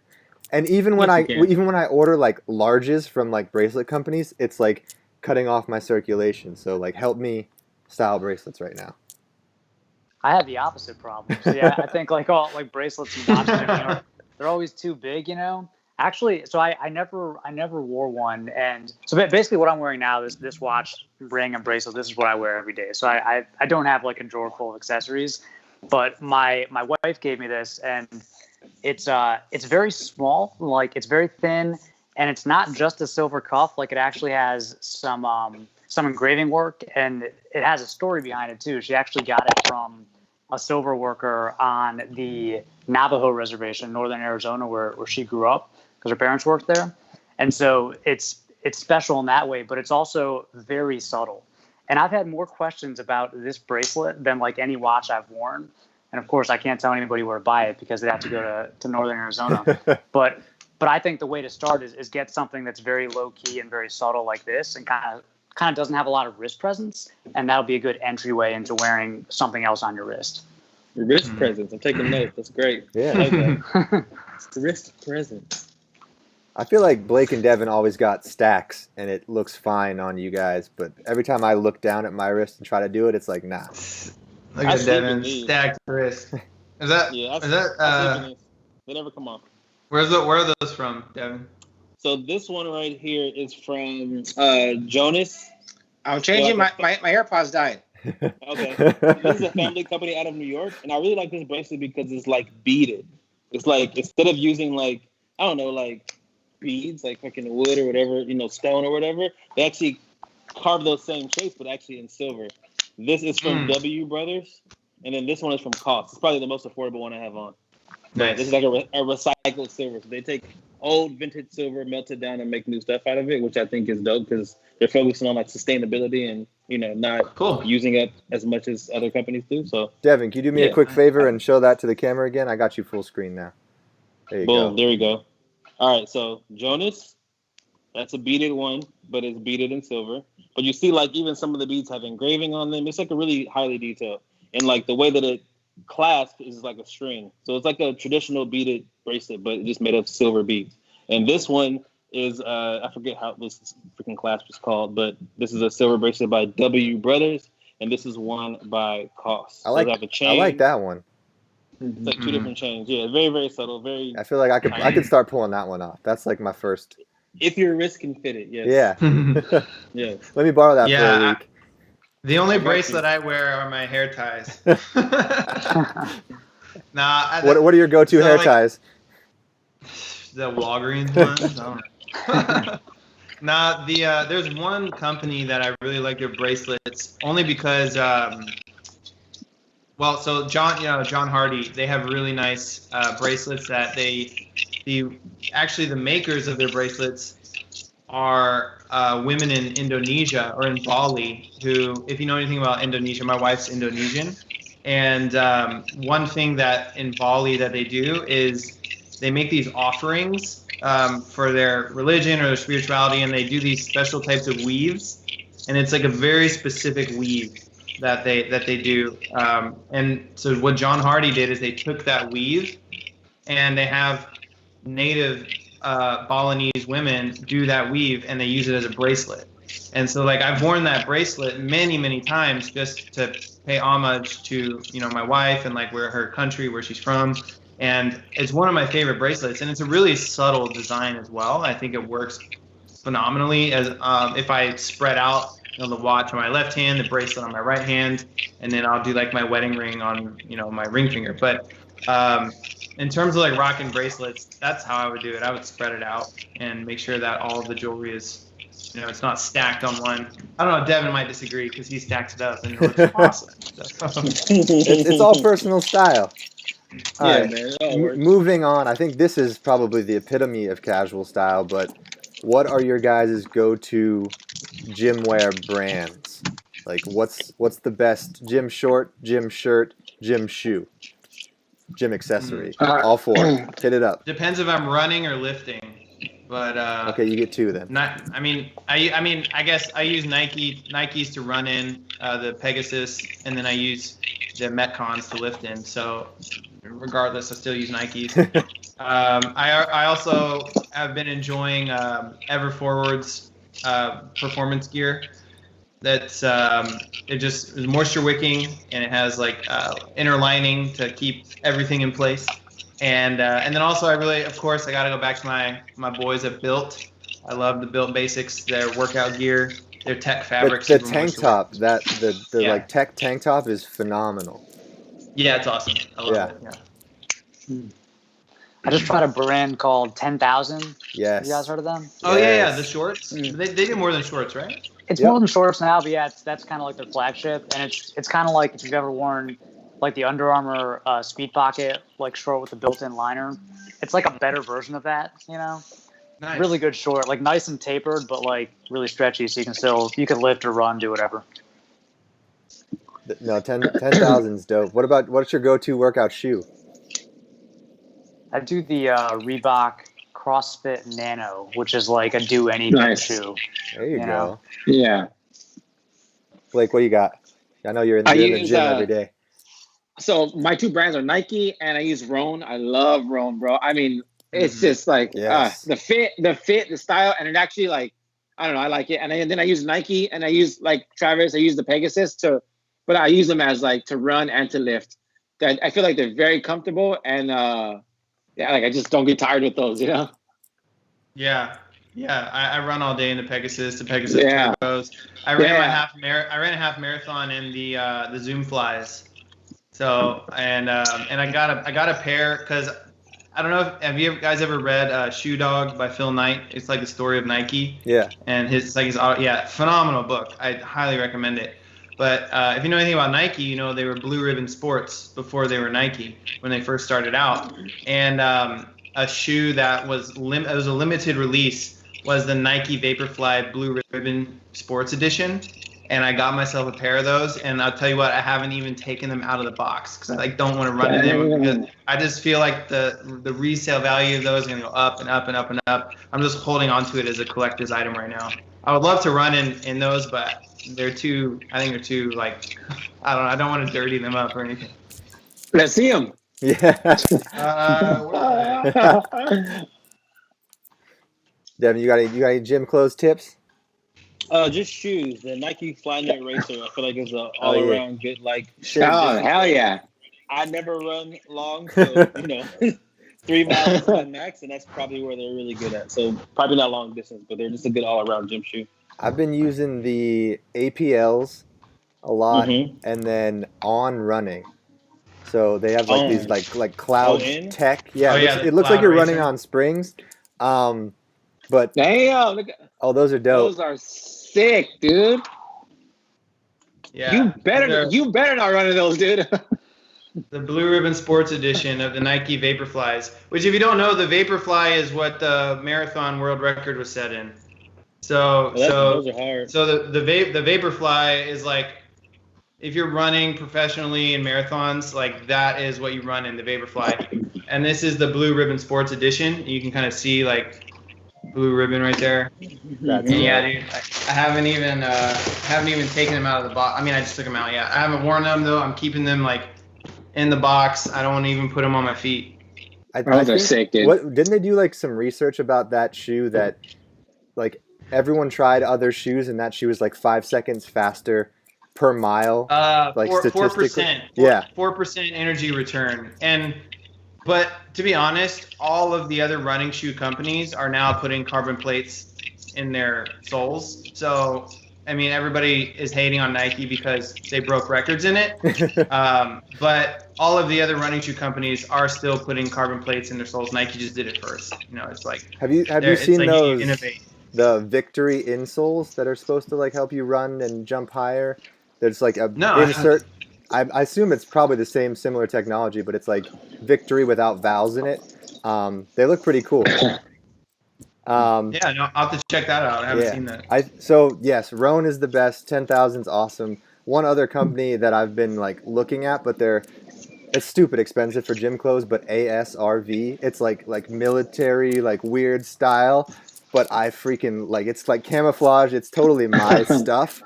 And even when I order like larges from like bracelet companies, it's like cutting off my circulation. So like, help me style bracelets right now. I have the opposite problem. So yeah, I think like all like bracelets and watches, they're always too big, you know. Actually, so I never wore one, and so basically what I'm wearing now is this watch, ring, and bracelet. This is what I wear every day. So I don't have like a drawer full of accessories, but my wife gave me this, and it's very small, like it's very thin, and it's not just a silver cuff. Like it actually has some engraving work, and it has a story behind it too. She actually got it from a silver worker on the Navajo reservation in northern Arizona where she grew up because her parents worked there. And so it's special in that way, but it's also very subtle. And I've had more questions about this bracelet than like any watch I've worn. And of course, I can't tell anybody where to buy it because they have to go to northern Arizona. But I think the way to start is get something that's very low key and very subtle like this, and kind of doesn't have a lot of wrist presence, and that'll be a good entryway into wearing something else on your wrist. Wrist presence. I'm taking notes. That's great. Yeah. I like that. Wrist presence. I feel like Blake and Devin always got stacks, and it looks fine on you guys. But every time I look down at my wrist and try to do it, it's like, nah. Look at Devin's stacked wrist. Is that? They never come off. Where are those from, Devin? So this one right here is from Jonas. I'm changing my AirPods died. Okay. This is a family company out of New York, and I really like this bracelet because it's like beaded. It's like instead of using like, I don't know, like beads, like fucking wood or whatever, you know, stone or whatever, they actually carve those same shapes, but actually in silver. This is from W Brothers, and then this one is from Cost. It's probably the most affordable one I have on. Nice. This is like a recycled silver. So they take old vintage silver, melt it down, and make new stuff out of it, which I think is dope because they're focusing on like sustainability and, you know, not using it as much as other companies do. So Devin, can you do me a quick favor and show that to the camera again? I got you full screen now. There you go. Boom, there we go. All right, so Jonas, that's a beaded one, but it's beaded in silver. But you see, like, even some of the beads have engraving on them. It's like a really highly detailed. And like the way that it clasp is like a string. So it's like a traditional beaded bracelet, but just made of silver beads. And this one is, I forget how this freaking clasp is called, but this is a silver bracelet by W Brothers, and this is one by Cost. I like that one. It's like two different chains. Yeah, very, very subtle. Very. I feel like I could start pulling that one off. That's like my first. If your wrist can fit it, yes. Yeah. Yeah. Let me borrow that for a week. The only bracelet I wear are my hair ties. What are your go-to hair ties? The Walgreens ones. There's one company that I really like their bracelets only because John Hardy, they have really nice bracelets that the makers of their bracelets are women in Indonesia or in Bali who, if you know anything about Indonesia, my wife's Indonesian. And one thing that in Bali that they do is they make these offerings for their religion or their spirituality, and they do these special types of weaves, and it's like a very specific weave that they do. And so what John Hardy did is they took that weave, and they have native Balinese women do that weave, and they use it as a bracelet. And so like I've worn that bracelet many times just to pay homage to my wife and like where her country, where she's from. And it's one of my favorite bracelets, and it's a really subtle design as well. I think it works phenomenally as if I spread out the watch on my left hand, the bracelet on my right hand, and then I'll do like my wedding ring on my ring finger. But in terms of like rocking bracelets, that's how I would do it. I would spread it out and make sure that all of the jewelry is, it's not stacked on one. I don't know, Devin might disagree because he stacks it up and it looks awesome. It's all personal style. Yeah, man. It all works. Moving on, I think this is probably the epitome of casual style, but what are your guys' go-to gymwear brands? Like what's the best gym short, gym shirt, gym shoe, gym accessory? All four. Hit it up. Depends if I'm running or lifting. But okay, you get two then. I guess I use Nikes to run in, the Pegasus, and then I use the Metcons to lift in. So regardless, I still use Nikes. I also have been enjoying Everforward's performance gear. That's it just is moisture wicking, and it has like inner lining to keep everything in place. And then also I gotta go back to my boys at Built. I love the Built Basics, their workout gear, their tech fabrics. The tank top, like tech tank top is phenomenal. Yeah, it's awesome. I love it. Yeah. I just tried a brand called 10,000. Yes. You guys heard of them? Oh yeah, the shorts. They do more than shorts, right? It's more than shorts now, but yeah, that's kind of like their flagship, and it's kind of like if you've ever worn like the Under Armour Speed Pocket, like short with the built-in liner. It's like a better version of that, Nice. Really good short, like nice and tapered, but like really stretchy, so you can lift or run, do whatever. No, 10,000's dope. What's your go-to workout shoe? I do the Reebok CrossFit Nano, which is like a do anything shoe. There you go. Yeah. Blake, what do you got? I know you're in the gym every day. So my two brands are Nike and I use Rhone. I love Rhone, bro. I mean, it's just like the fit, the style, and it actually like, I don't know, I like it. And then I use Nike, and I use like Travis, I use the Pegasus but I use them as like to run and to lift. That I feel like they're very comfortable, and like I just don't get tired with those, Yeah. I run all day in the Pegasus Turbos. I ran a half marathon in the Zoom Flies. So and I got a pair because I don't know have you guys ever read Shoe Dog by Phil Knight? It's like the story of Nike. Yeah. And his phenomenal book. I highly recommend it. But if you know anything about Nike, they were Blue Ribbon Sports before they were Nike when they first started out. And a shoe that was it was a limited release was the Nike Vaporfly Blue Ribbon Sports Edition. And I got myself a pair of those, and I'll tell you what, I haven't even taken them out of the box because I don't want to run in them. Because I just feel like the resale value of those is going to go up and up and up and up. I'm just holding on to it as a collector's item right now. I would love to run in those, but I think they're too like, I don't want to dirty them up or anything. Let's see them. Yeah. Devin, you got any gym clothes tips? Just shoes. The Nike Flyknit Racer, I feel like is an all-around good shirt. Oh, hell yeah. I never run long, so 3 miles is my max, and that's probably where they're really good at. So probably not long distance, but they're just a good all-around gym shoe. I've been using the APLs a lot, and then On Running. So they have these like cloud tech. Yeah, it looks like you're running on springs. But damn, those are dope. Those are sick, dude. Yeah. You better not run into those, dude. The Blue Ribbon Sports Edition of the Nike Vaporflies, which if you don't know, the Vaporfly is what the marathon world record was set in. So those are hard. So the Vaporfly is like if you're running professionally in marathons, like that is what you run in the Vaporfly. And this is the Blue Ribbon Sports Edition. You can kind of see like blue ribbon right there. That's And yeah, dude, I haven't even taken them out of the box. I mean, I just took them out. Yeah, I haven't worn them though. I'm keeping them like in the box. I don't want to even put them on my feet. I They're think, sick, dude. didn't they do like some research about that shoe that like everyone tried other shoes and that shoe was like 5 seconds faster per mile? Like 4%. Yeah. 4% energy return. But to be honest, all of the other running shoe companies are now putting carbon plates in their soles. So, I mean, everybody is hating on Nike because they broke records in it. But all of the other running shoe companies are still putting carbon plates in their soles. Nike just did it first. You know, it's like have you it's seen like those innovate. the Victory insoles that are supposed to like help you run and jump higher? There's like a No, insert. I assume it's probably the same similar technology, but it's like Victory without valves in it. They look pretty cool. Yeah, no, I'll have to check that out. I haven't seen that. So yes, Roan is the best. 10,000's awesome. One other company that I've been like looking at, but it's stupid expensive for gym clothes, but ASRV. It's like military, like weird style, but I freaking like it's like camouflage. It's totally my stuff.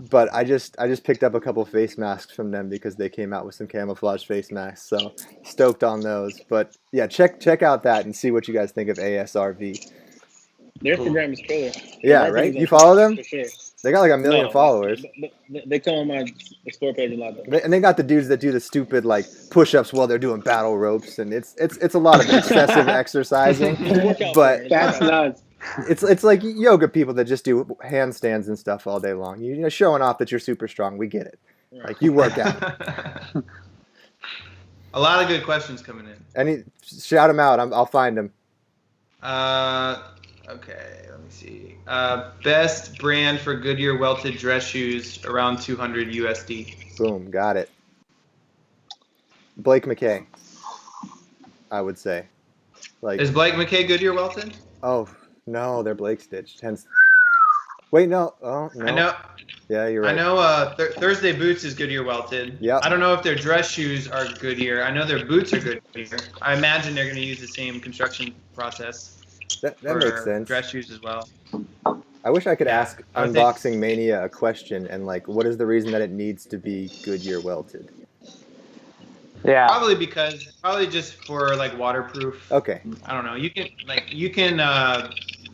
But I just picked up a couple face masks from them because they came out with some camouflage face masks. So stoked on those. But yeah, check out that and see what you guys think of ASRV. Their Instagram is killer. Yeah, right? You follow them? For sure. They got like 1 million followers. They come on my Explore page a lot. And they got the dudes that do the stupid like push-ups while they're doing battle ropes, and it's a lot of excessive exercising. But That's nuts. It's like yoga people that just do handstands and stuff all day long. You're showing off that you're super strong. We get it. Like you work out. A lot of good questions coming in. Shout them out. I'll find them. Okay, let me see. Best brand for Goodyear welted dress shoes around 200 USD. Boom, got it. Blake McKay, I would say. Like, is Blake McKay Goodyear welted? Oh no, they're Blake stitched. Hence. Wait, no. Oh no. I know. Yeah, you're right. I know. Thursday Boots is Goodyear welted. Yeah. I don't know if their dress shoes are Goodyear. I know their boots are Goodyear. I imagine they're going to use the same construction process. That makes sense. Dress shoes as well. I wish I could ask Unboxing Mania a question and like, what is the reason that it needs to be Goodyear welted? Yeah. Probably just for like waterproof. Okay. I don't know. You can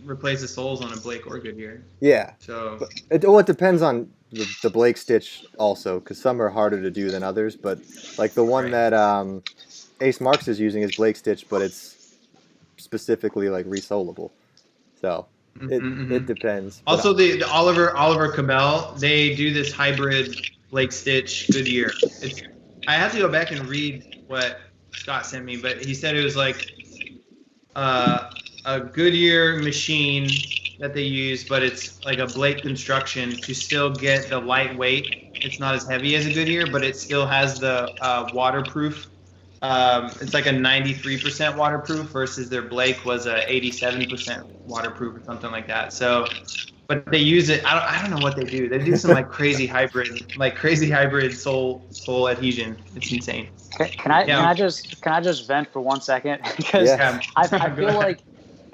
replace the soles on a Blake or Goodyear. Yeah. So it depends on the Blake stitch also, because some are harder to do than others. But like the one that Ace Marks is using is Blake stitch, but it's specifically like resolable. So it depends. Also, the Oliver Cabell, they do this hybrid Blake stitch Goodyear. I have to go back and read what Scott sent me, but he said it was like a Goodyear machine that they use, but it's like a Blake construction to still get the lightweight. It's not as heavy as a Goodyear, but it still has the waterproof. It's like a 93% waterproof versus their Blake was a 87% waterproof or something like that. So, but they use it. I don't know what they do. They do some like crazy hybrid sole adhesion. It's insane. Can I just vent for 1 second? Because I feel like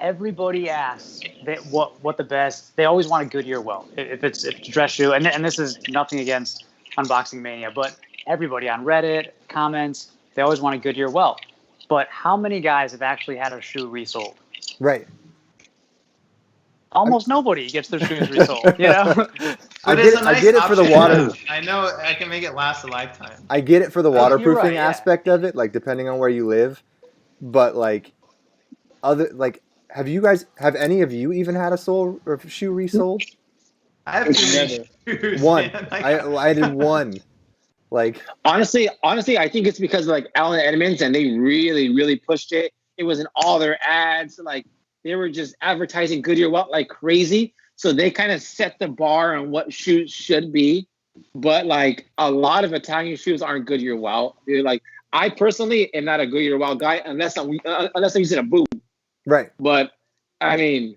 everybody asks that what the best. They always want a Goodyear welt if it's a dress shoe, and this is nothing against Unboxing Mania, but everybody on Reddit comments, they always want a Goodyear welt. But how many guys have actually had a shoe resold? Right. Almost nobody gets their shoes resold. You know. I get it for the water. I know I can make it last a lifetime. I get it for the waterproofing right, aspect of it, like depending on where you live. But like have any of you even had a sole or shoe resold? I have never. One. I did one. Like honestly, I think it's because of like Allen Edmonds, and they really, really pushed it. It was in all their ads. Like they were just advertising Goodyear welt like crazy. So they kind of set the bar on what shoes should be. But like a lot of Italian shoes aren't Goodyear welt. They're like, I personally am not a Goodyear welt guy unless I'm using a boot. Right. But I mean,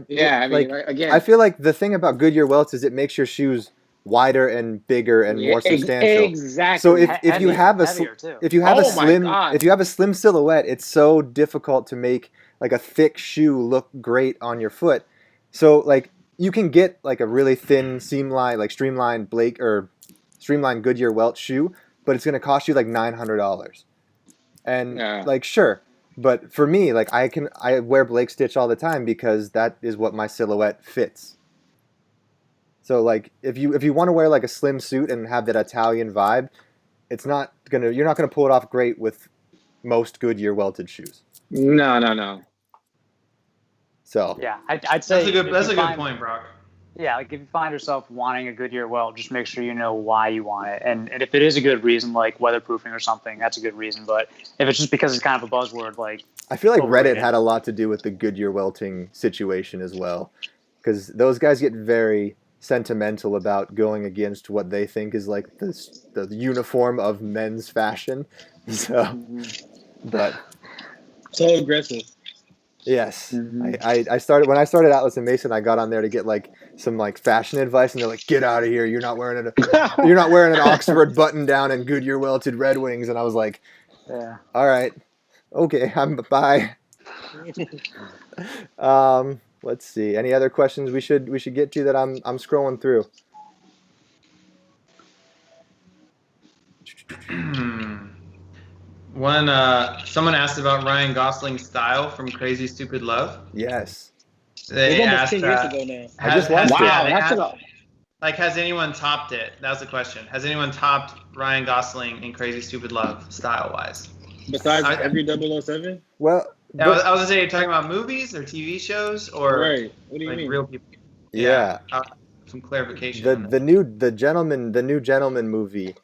yeah, I mean, like, again, I feel like the thing about Goodyear welts is it makes your shoes wider and bigger and more substantial. Exactly. So if you have a heavier too. if you have a Oh my slim God. if you have a slim silhouette, it's so difficult to make like a thick shoe look great on your foot. So like you can get like a really thin seamline, like streamlined Goodyear welt shoe, but it's going to cost you like $900. And like sure, but for me, like I wear Blake Stitch all the time because that is what my silhouette fits. So like if you want to wear like a slim suit and have that Italian vibe, you're not gonna pull it off great with most Goodyear welted shoes. No. So yeah, I'd say that's a good point, Brock. Yeah, like if you find yourself wanting a Goodyear welt, just make sure you know why you want it. And if it is a good reason, like weatherproofing or something, that's a good reason. But if it's just because it's kind of a buzzword, like I feel like overrated. Reddit had a lot to do with the Goodyear welting situation as well, because those guys get very sentimental about going against what they think is like the uniform of men's fashion. So, but so aggressive. yes, I started when I started Atlas and Mason. I got on there to get like some like fashion advice, and they're like, "Get out of here! You're not wearing an Oxford button down and Goodyear welted Red Wings." And I was like, yeah, all right, okay, bye. Let's see. Any other questions we should get to that I'm scrolling through? Someone asked about Ryan Gosling's style from Crazy Stupid Love. Yes. It was almost 10 years ago now. I just watched it. Like, has anyone topped it? That was the question. Has anyone topped Ryan Gosling in Crazy Stupid Love, style-wise? Besides every 007? Well, I was going to say, you're talking about movies or TV shows or right. What do you like mean? real people? Yeah. Some clarification. The new gentleman movie.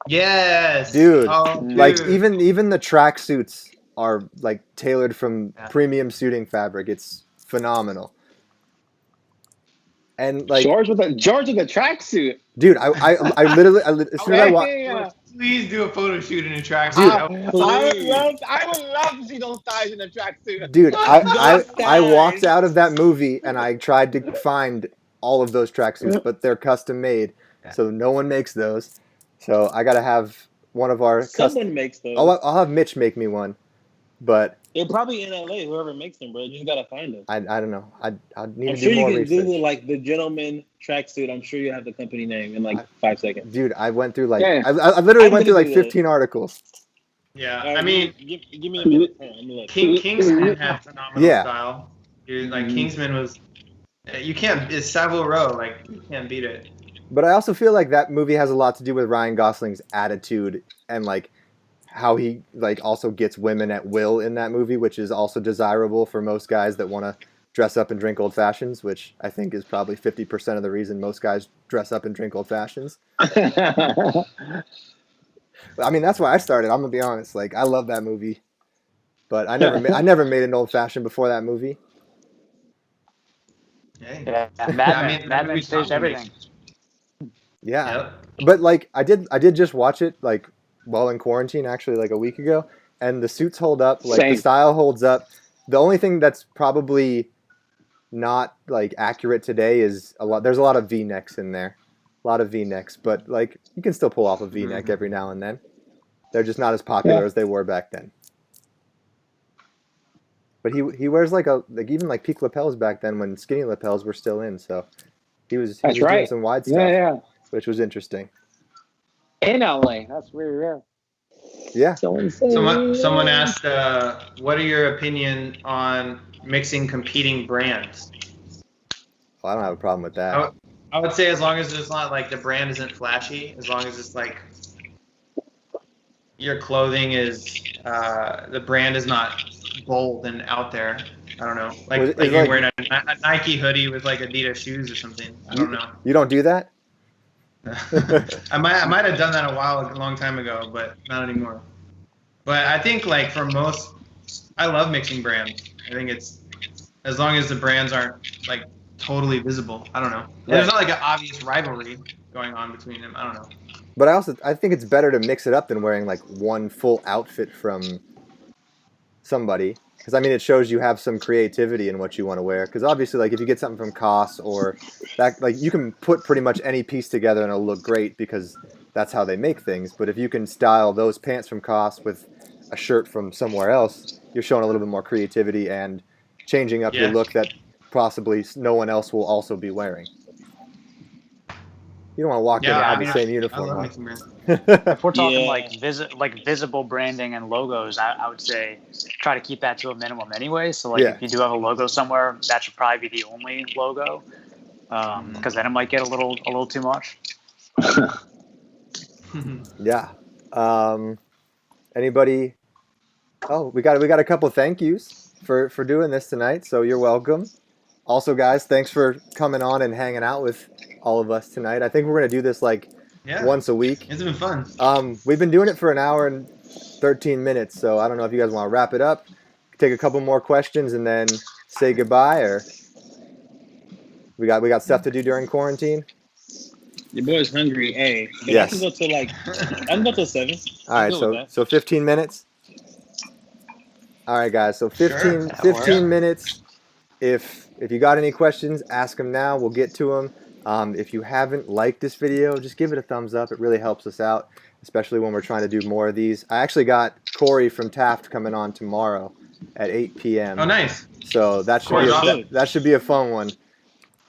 Yes. Dude. Oh, like even the tracksuits are like tailored from premium suiting fabric. It's phenomenal. And like George with a tracksuit. Dude, I literally as soon as I watched. Please do a photo shoot in a tracksuit. I would love to see those thighs in a tracksuit. Dude, I walked out of that movie and I tried to find all of those tracksuits, but they're custom made, so no one makes those. So I gotta have one of our. Someone makes those. I'll have Mitch make me one, but they're probably in LA. Whoever makes them, bro, you just gotta find them. I don't know. I need I'm to sure do more you can research. Google like the gentleman tracksuit. I'm sure you have the company name in like 5 seconds. Dude, I went through I literally went through like 15 articles. Yeah, right, I mean, give me a minute. Kingsman had phenomenal style. Dude, like Kingsman was, you can't. It's Savile Row. Like you can't beat it. But I also feel like that movie has a lot to do with Ryan Gosling's attitude and like how he like also gets women at will in that movie, which is also desirable for most guys that want to dress up and drink old fashions, which I think is probably 50% of the reason most guys dress up and drink old fashions. I mean, that's why I started. I'm gonna be honest. Like, I love that movie, but I never made an old fashioned before that movie. Yeah, Mad Men changed everything. Yeah, Yep. But like I did just watch it like while in quarantine, actually, like a week ago, and the suits hold up. Like the style holds up. The only thing that's probably not like accurate today is there's a lot of V-necks in there, a lot of V-necks, but like you can still pull off a V-neck every now and then. They're just not as popular as they were back then. But he wears like even like peak lapels back then when skinny lapels were still in, so he was doing some wide stuff, which was interesting. In LA, that's really rare. Yeah. Someone asked, what are your opinion on mixing competing brands? Well, I don't have a problem with that. I would say as long as it's not like the brand isn't flashy, as long as it's like your clothing is the brand is not bold and out there. I don't know, like you're wearing a Nike hoodie with like Adidas shoes or something. I don't know. You don't do that? I might have done that a long time ago, but not anymore. But I think like for most, I love mixing brands. I think it's as long as the brands aren't like totally visible. I don't know. There's not like an obvious rivalry going on between them. I don't know. But I think it's better to mix it up than wearing like one full outfit from somebody. because I mean, it shows you have some creativity in what you want to wear. Because obviously, like if you get something from COS or that, like you can put pretty much any piece together and it'll look great because that's how they make things. But if you can style those pants from COS with a shirt from somewhere else, you're showing a little bit more creativity and changing up your look that possibly no one else will also be wearing. You don't want to walk in and have the same uniform. If we're talking like visible branding and logos, I would say try to keep that to a minimum anyway. So like if you do have a logo somewhere, that should probably be the only logo, because then it might get a little too much. Yeah. Anybody? Oh, we got a couple of thank yous for doing this tonight. So you're welcome. Also, guys, thanks for coming on and hanging out with all of us tonight. I think we're gonna do this like once a week. It's been fun. We've been doing it for an hour and 13 minutes, so I don't know if you guys want to wrap it up, take a couple more questions, and then say goodbye, or we got stuff to do during quarantine. Your boy's hungry, Yes. I can go till 7. All right, so 15 minutes. All right, guys. So 15 minutes. If you got any questions, ask them now. We'll get to them. If you haven't liked this video, just give it a thumbs up. It really helps us out, especially when we're trying to do more of these. I actually got Corey from Taft coming on tomorrow at 8 p.m. Oh, nice. So that should be a fun one.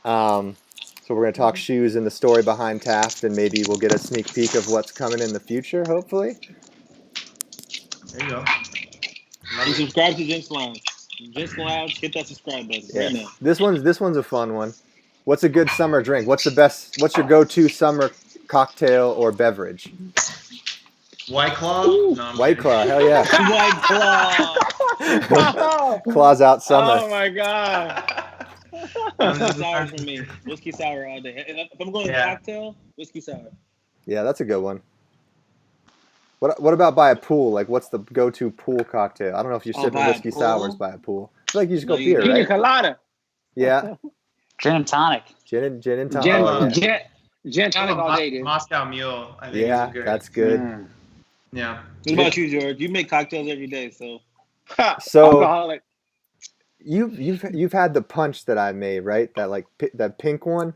So we're going to talk shoes and the story behind Taft, and maybe we'll get a sneak peek of what's coming in the future, hopefully. There you go. And subscribe to Gents Lounge. Gents Lounge, hit that subscribe button right now. This one's a fun one. What's a good summer drink? What's your go-to summer cocktail or beverage? White Claw? No, White Claw, hell yeah. White Claw. Claws out summer. Oh my god. Whiskey sour for me. Whiskey sour all day. If I'm going to cocktail, whiskey sour. Yeah, that's a good one. What about by a pool? Like, what's the go-to pool cocktail? I don't know if you're sipping whiskey sours by a pool. I feel like you just go beer, right? Pina colada. Yeah. Gin and tonic. Gin and tonic. Gin tonic all day, dude. Moscow Mule. I think is good. That's good. Yeah. What about you, George? You make cocktails every day, so. So alcoholic. You've had the punch that I made, right? That pink one.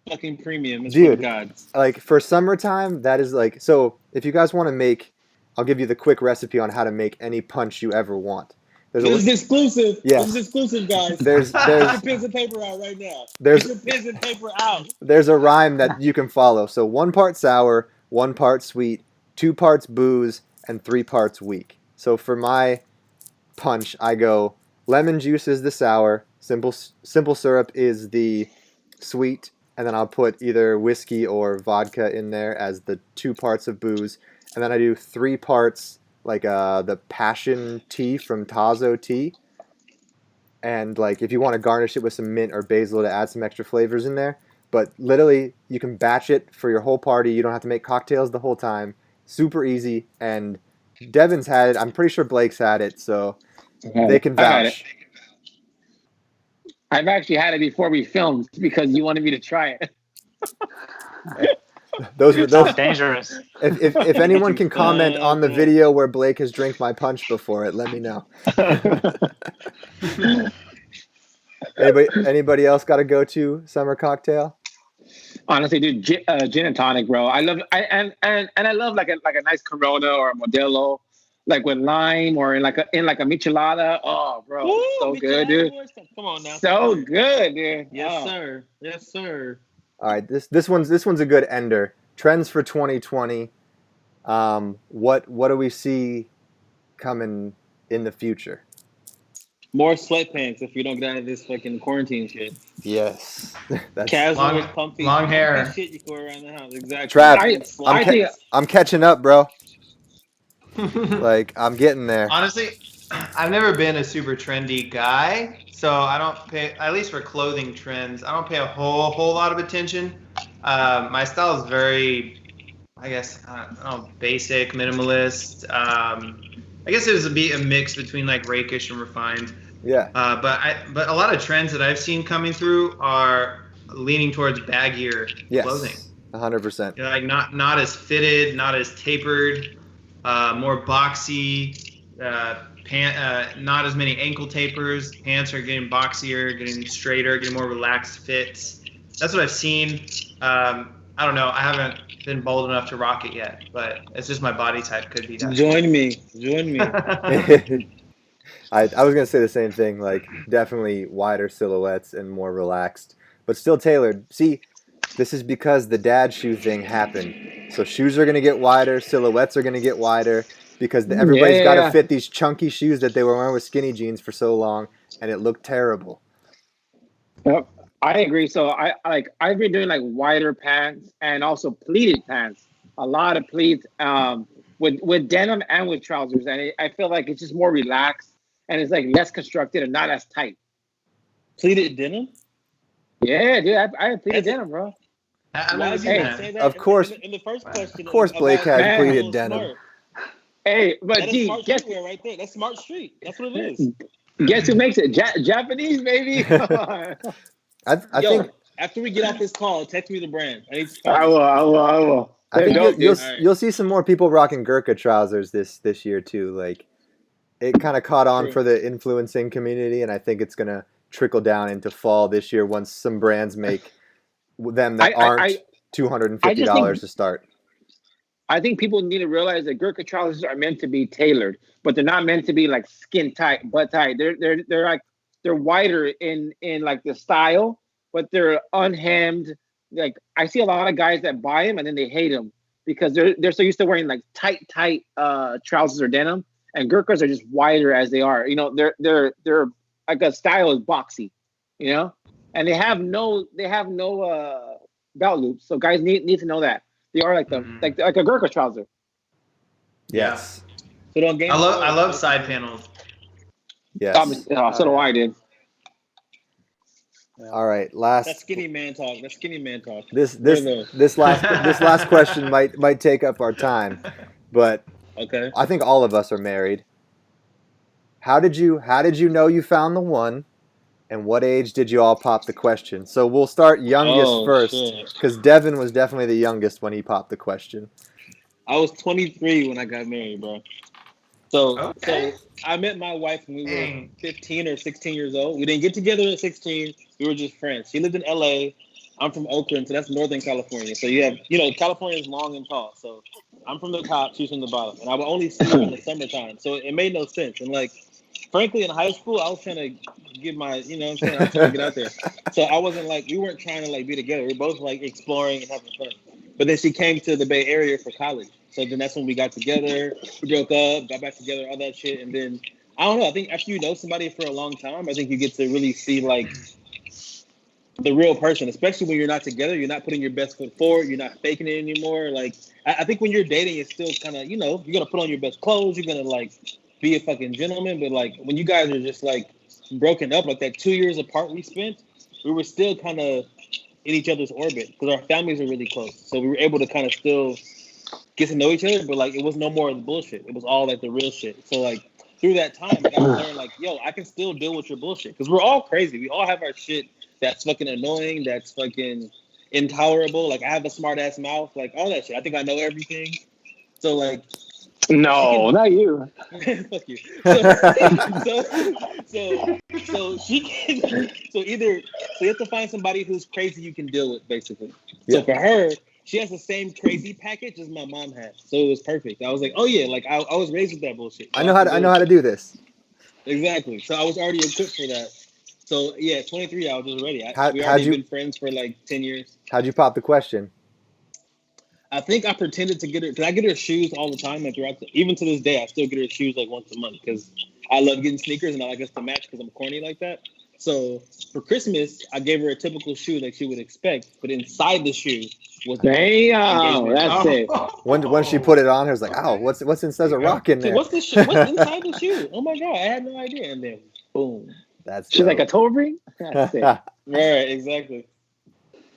Fucking premium, it's dude. Gods. Like for summertime, that is like so. If you guys want to make, I'll give you the quick recipe on how to make any punch you ever want. This is exclusive. Yeah. This is exclusive, guys. There's Get your pens and paper out right now. Get your pens and paper out. There's a rhyme that you can follow. So 1 part sour, 1 part sweet, 2 parts booze, and 3 parts weak. So for my punch, I go lemon juice is the sour, simple syrup is the sweet, and then I'll put either whiskey or vodka in there as the 2 parts of booze, and then I do 3 parts like the passion tea from Tazo tea, and like if you want to garnish it with some mint or basil to add some extra flavors in there. But literally, you can batch it for your whole party. You don't have to make cocktails the whole time. Super easy. And Devins had it. I'm pretty sure Blake's had it, so they can vouch. I've actually had it before we filmed because you wanted me to try it. Those dangerous. If anyone can comment on the video where Blake has drank my punch before it, let me know. Anybody else got a go-to summer cocktail? Honestly, dude, gin and tonic, bro. I love I love like a nice Corona or a Modelo, like with lime or in like a michelada. Oh, bro, so good, dude. Come on now. So good, dude. Yes, sir. Yes, sir. All right, this one's a good ender. Trends for 2020. What do we see coming in the future? More sweatpants if you don't get out of this fucking quarantine shit. Yes. That's casual, comfy, long hair. Shit you go around the house. Exactly. Trav, I'm catching up, bro. Like I'm getting there. Honestly, I've never been a super trendy guy, so I don't pay, at least for clothing trends, I don't pay a whole lot of attention. My style is very, I guess, I don't know, basic, minimalist. I guess it was a mix between like rakish and refined. Yeah. But a lot of trends that I've seen coming through are leaning towards baggier clothing. 100%. Like not as fitted, not as tapered, more boxy. not as many ankle tapers. Pants are getting boxier, getting straighter, getting more relaxed fits. That's what I've seen. I don't know. I haven't been bold enough to rock it yet, but it's just my body type could be that. Join me. I was gonna say the same thing. Like definitely wider silhouettes and more relaxed, but still tailored. See, this is because the dad shoe thing happened. So shoes are gonna get wider, silhouettes are gonna get wider because everybody's got to fit these chunky shoes that they were wearing with skinny jeans for so long, and it looked terrible. Yep, I agree. So I've been doing like wider pants and also pleated pants. A lot of pleats with denim and with trousers, and I feel like it's just more relaxed and it's like less constructed and not as tight. Pleated denim? Yeah, dude, I have pleated denim, bro. Why did you say that? Of course. In the first question. Of course, Blake has pleated denim. Smart. Hey, but that is smart streetwear right there. That's smart street. That's what it is. Guess who makes it? Japanese, baby. I think after we get off this call, text me the brand. I will. I think you'll see some more people rocking Gurkha trousers this year too. Like it kind of caught on for the influencing community, and I think it's gonna trickle down into fall this year once some brands make them that aren't $250 to start. I think people need to realize that Gurkha trousers are meant to be tailored, but they're not meant to be like skin tight, butt tight. They're wider in like the style, but they're unhemmed. Like I see a lot of guys that buy them and then they hate them because they're so used to wearing like tight trousers or denim, and Gurkhas are just wider as they are. You know, they're like a style is boxy, you know, and they have no belt loops. So guys need to know that. They are like like a Gurkha trouser. Yes. So don't game. I love side panels. Yes. So do I, dude. All right. That's skinny man talk. This last question might take up our time, but okay. I think all of us are married. How did you know you found the one? And what age did you all pop the question? So we'll start youngest first, because Devin was definitely the youngest when he popped the question. I was 23 when I got married, bro. So I met my wife when we were 15 or 16 years old. We didn't get together at 16. We were just friends. She lived in LA. I'm from Oakland, so that's Northern California. So you have, California is long and tall. So I'm from the top, she's from the bottom. And I would only see her in the summertime. So it made no sense. And frankly, in high school, I was trying to get my, I was trying to get out there. So I wasn't we weren't trying to be together. We were both exploring and having fun. But then she came to the Bay Area for college. So then that's when we got together. We broke up, got back together, all that shit. And then, I don't know, I think after you know somebody for a long time, I think you get to really see the real person, especially when you're not together. You're not putting your best foot forward. You're not faking it anymore. I think when you're dating, it's still kind of, you're going to put on your best clothes. You're going to be a fucking gentleman. But when you guys are just broken up, that 2 years apart we spent, we were still kind of in each other's orbit because our families are really close. So we were able to kind of still get to know each other, but it was no more of the bullshit. It was all the real shit. So through that time, I got to learn yo, I can still deal with your bullshit because we're all crazy. We all have our shit that's fucking annoying, that's fucking intolerable. I have a smart ass mouth, all that shit. I think I know everything. So no, not you. Fuck you. So she can. So you have to find somebody who's crazy you can deal with, basically. Yeah. So for her, she has the same crazy package as my mom had. So it was perfect. I was oh yeah, I was raised with that bullshit. I know how to do this. Exactly. So I was already equipped for that. So yeah, 23, I was just ready. We already been friends for 10 years. How'd you pop the question? I think I pretended to get her because I get her shoes all the time. Even to this day, I still get her shoes once a month because I love getting sneakers and I like us to match because I'm corny like that. So for Christmas, I gave her a typical shoe that she would expect, but inside the shoe was that's it. When she put it on, her was "Oh, what's inside a rock in there? What's inside the shoe? Oh my god, I had no idea." And then boom, she's dope. Like a toe ring. That's it. Right, exactly.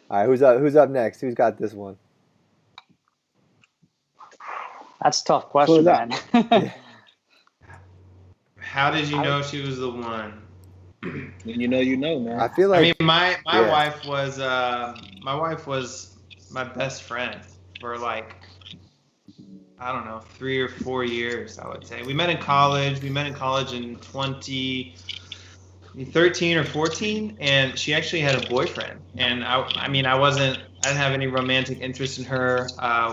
All right, who's up next? Who's got this one? That's a tough question, man. How did you know she was the one? When you know, man. I feel like my wife was my best friend for I don't know, 3 or 4 years, I would say. We met in college. We met in college in 2013 or 14, and she actually had a boyfriend. And I mean, I didn't have any romantic interest in her.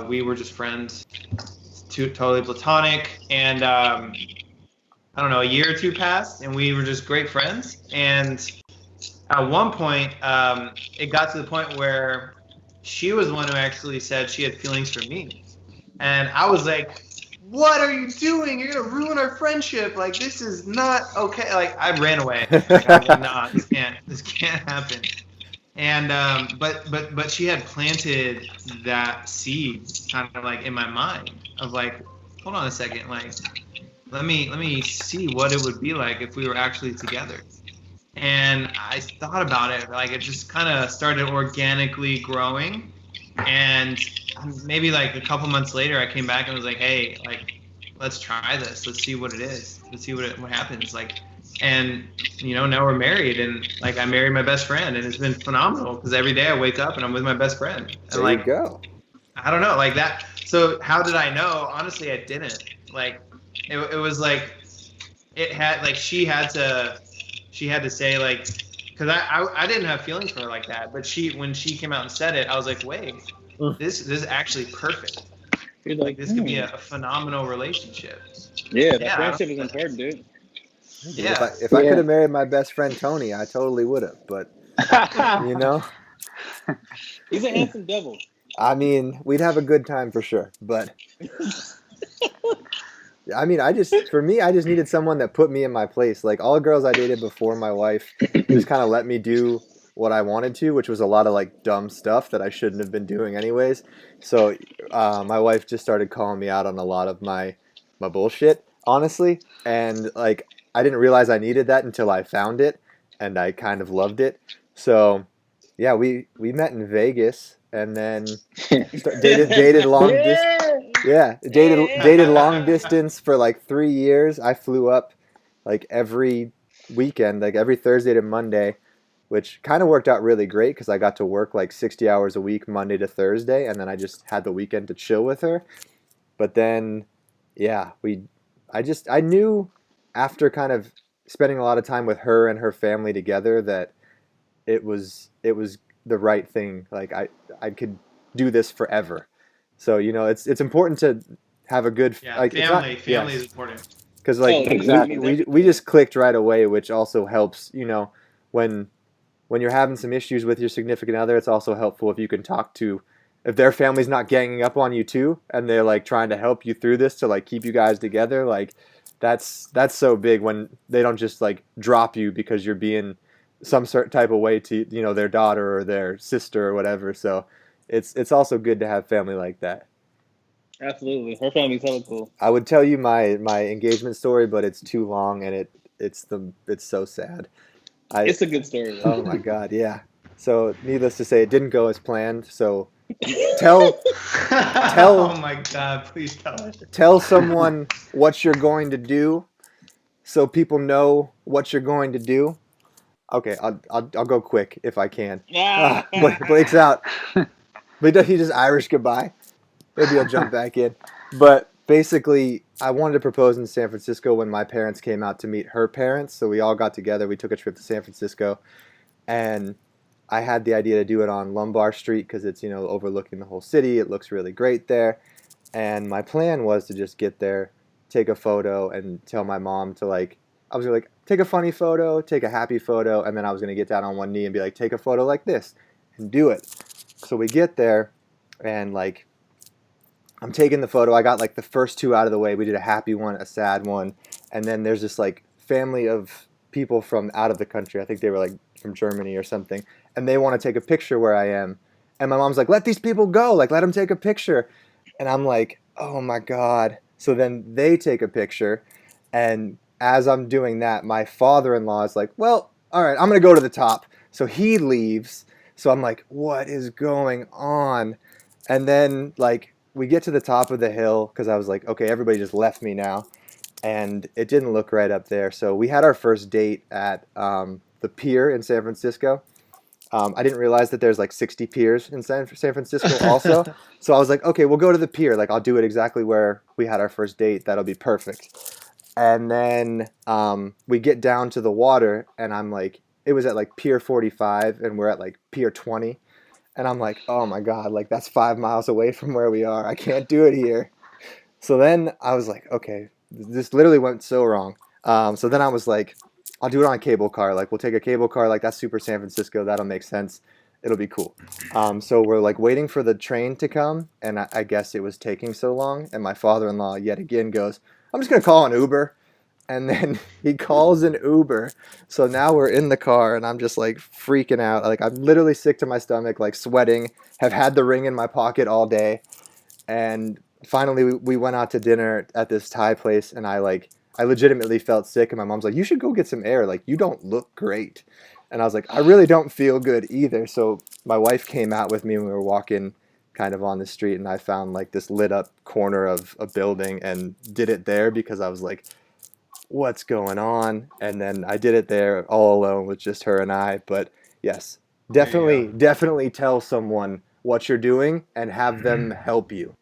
We were just friends, totally platonic. And I don't know, a year or two passed, and we were just great friends. And at one point, it got to the point where she was the one who actually said she had feelings for me. And I was like, what are you doing? You're going to ruin our friendship. Like, this is not okay. Like, I ran away. Like, I was like, nah, this can't happen. And, but she had planted that seed kind of like in my mind of like, hold on a second. Like, let me see what it would be like if we were actually together. And I thought about it. Like, it just kind of started organically growing. And maybe like a couple months later, I came back and was like, hey, like, let's try this. Let's see what it is. Let's see what happens. Like, and, you know, now we're married, and like, I married my best friend, and it's been phenomenal because every day I wake up and I'm with my best friend. And there like, you go. I don't know, like that. So how did I know? Honestly, I didn't. Like, it was like, it had, like, she had to say, like, because I didn't have feelings for her like that, but when she came out and said it, I was like, wait, this is actually perfect. You're Like, this could be a phenomenal relationship. Yeah, that friendship is important, dude. Yeah. If I could have married my best friend Tony, I totally would have. But you know, he's a handsome devil. I mean, we'd have a good time for sure. But I mean, I just needed someone that put me in my place. Like, all the girls I dated before my wife just kind of let me do what I wanted to, which was a lot of like dumb stuff that I shouldn't have been doing anyways. So my wife just started calling me out on a lot of my bullshit, honestly. And like, I didn't realize I needed that until I found it, and I kind of loved it. So yeah, we met in Vegas, and then dated long distance. Yeah, dated long distance for like 3 years. I flew up like every weekend, like every Thursday to Monday, which kind of worked out really great because I got to work like 60 hours a week Monday to Thursday, and then I just had the weekend to chill with her. But then, yeah, I knew after kind of spending a lot of time with her and her family together that it was the right thing. Like, I could do this forever. So, you know, it's important to have a good like family is important. Because like exactly. we just clicked right away, which also helps. You know, when you're having some issues with your significant other, it's also helpful if you can talk to, if their family's not ganging up on you too, and they're like trying to help you through this to like keep you guys together. Like, that's so big when they don't just like drop you because you're being some certain type of way to, you know, their daughter or their sister or whatever. So it's also good to have family like that. Absolutely, her family's hella cool. I would tell you my engagement story, but it's too long, and it's so sad. It's a good story, though. Oh my God, yeah. So needless to say, it didn't go as planned. So tell Oh my God, please tell us. Tell someone what you're going to do, so people know what you're going to do. Okay, I'll go quick if I can. Blake's out. But he just Irish goodbye. Maybe he'll jump back in. But basically, I wanted to propose in San Francisco when my parents came out to meet her parents. So we all got together. We took a trip to San Francisco, and I had the idea to do it on Lombard Street because it's, you know, overlooking the whole city. It looks really great there. And my plan was to just get there, take a photo, and tell my mom to like, I was like, take a funny photo, take a happy photo, and then I was going to get down on one knee and be like, take a photo like this, and do it. So we get there, and like, I'm taking the photo. I got like the first two out of the way. We did a happy one, a sad one, and then there's this like family of people from out of the country. I think they were like from Germany or something, and they want to take a picture where I am. And my mom's like, let these people go, like let them take a picture. And I'm like, oh my God. So then they take a picture, and as I'm doing that, my father-in-law is like, well, all right, I'm going to go to the top. So he leaves. So I'm like, what is going on? And then like we get to the top of the hill because I was like, okay, everybody just left me now. And it didn't look right up there. So we had our first date at the pier in San Francisco. I didn't realize that there's like 60 piers in San Francisco also. So I was like, okay, we'll go to the pier. Like I'll do it exactly where we had our first date. That'll be perfect. And then we get down to the water, and I'm like, it was at like Pier 45, and we're at like Pier 20. And I'm like, oh my God, like that's 5 miles away from where we are. I can't do it here. So then I was like, okay, this literally went so wrong. So then I was like, I'll do it on a cable car. Like we'll take a cable car. Like that's super San Francisco. That'll make sense. It'll be cool. So we're like waiting for the train to come, and I guess it was taking so long. And my father-in-law yet again goes, I'm just going to call an Uber. And then he calls an Uber. So now we're in the car, and I'm just like freaking out. Like I'm literally sick to my stomach, like sweating, have had the ring in my pocket all day. And finally we went out to dinner at this Thai place, and I legitimately felt sick. And my mom's like, you should go get some air. Like you don't look great. And I was like, I really don't feel good either. So my wife came out with me, and we were walking kind of on the street, and I found like this lit up corner of a building and did it there because I was like, what's going on? And then I did it there all alone with just her and I. But yes, definitely tell someone what you're doing and have them help you.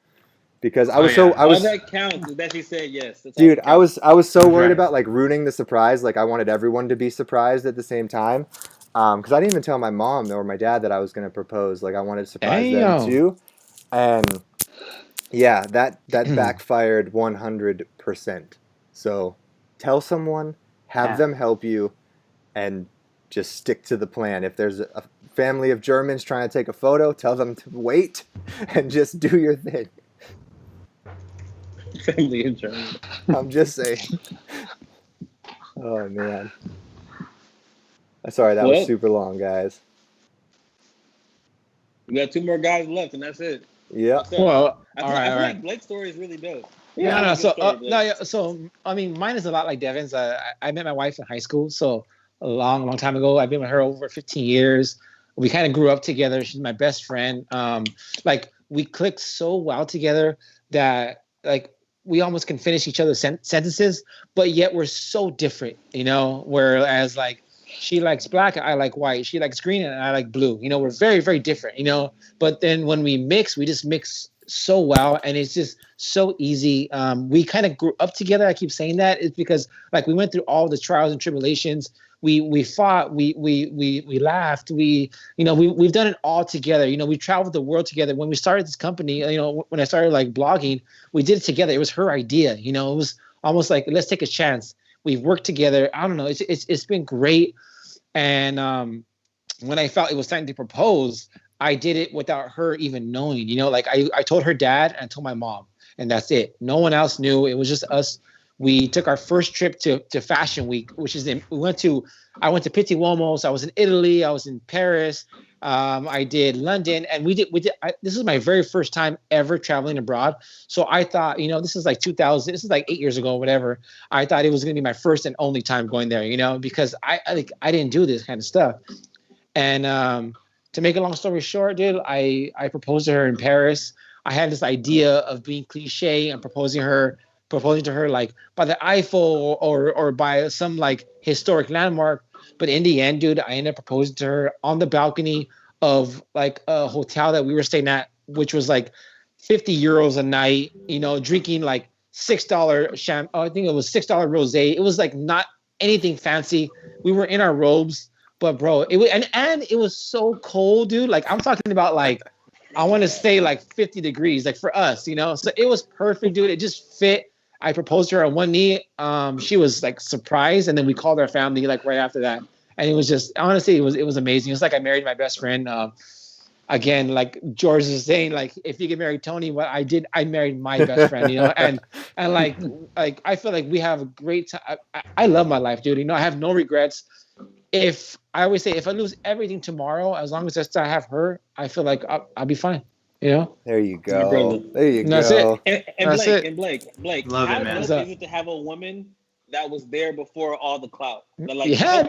Because I was all that counts is that she said yes. That's dude, I was so worried about like ruining the surprise. Like I wanted everyone to be surprised at the same time. Because I didn't even tell my mom or my dad that I was going to propose. Like I wanted to surprise them too. And yeah, that backfired 100%. So tell someone, have them help you, and just stick to the plan. If there's a family of Germans trying to take a photo, tell them to wait and just do your thing. Family of Germans. I'm just saying. Oh, man. Sorry, that was super long, guys. We got 2 more guys left, and that's it. Yeah. Well, I feel like Blake's story is really dope. Yeah, so I mean, mine is a lot like Devin's. I met my wife in high school, so a long time ago. I've been with her over 15 years. We kind of grew up together. She's my best friend. Like we clicked so well together that like we almost can finish each other's sentences, but yet we're so different, you know. Whereas like she likes black, I like white. She likes green, and I like blue. You know, we're very, very different, you know. But then when we mix, we just mix so well, and it's just so easy. We kind of grew up together. I keep saying that is because like we went through all the trials and tribulations. We fought, we laughed, we've done it all together. You know, we traveled the world together. When we started this company, you know, when I started like blogging, we did it together. It was her idea. You know, it was almost like let's take a chance. We've worked together. I don't know. It's been great. And when I felt it was time to propose, I did it without her even knowing. You know, like I told her dad and told my mom, and that's it. No one else knew. It was just us. We took our first trip to Fashion Week, which is I went to Pitti Uomo. I was in Italy. I was in Paris. I did London, and this is my very first time ever traveling abroad. So I thought, you know, this is like 2000. This is like 8 years ago, whatever. I thought it was going to be my first and only time going there, you know, because I didn't do this kind of stuff. And to make a long story short, dude, I proposed to her in Paris. I had this idea of being cliche and proposing to her like by the Eiffel or by some like historic landmark. But in the end, dude, I ended up proposing to her on the balcony of like a hotel that we were staying at, which was like 50 euros a night, you know, drinking like $6 I think it was $6 rosé. It was like not anything fancy. We were in our robes, but bro, it was, and it was so cold, dude. Like I'm talking about like, I want to say like 50 degrees, like for us, you know? So it was perfect, dude. It just fit. I proposed to her on one knee. She was like surprised, and then we called our family like right after that. And it was just honestly, it was amazing. It was like I married my best friend. Again, like George is saying, like if you get married Tony, what I did, I married my best friend, you know, and like I feel like we have a great time. I love my life, dude. You know, I have no regrets. If I always say if I lose everything tomorrow, as long as I have her, I feel like I'll be fine. You know? There you go. There you That's go. it. And Blake, Love how it, man. dope is it to have a woman that was there before all the clout? That like Yeah,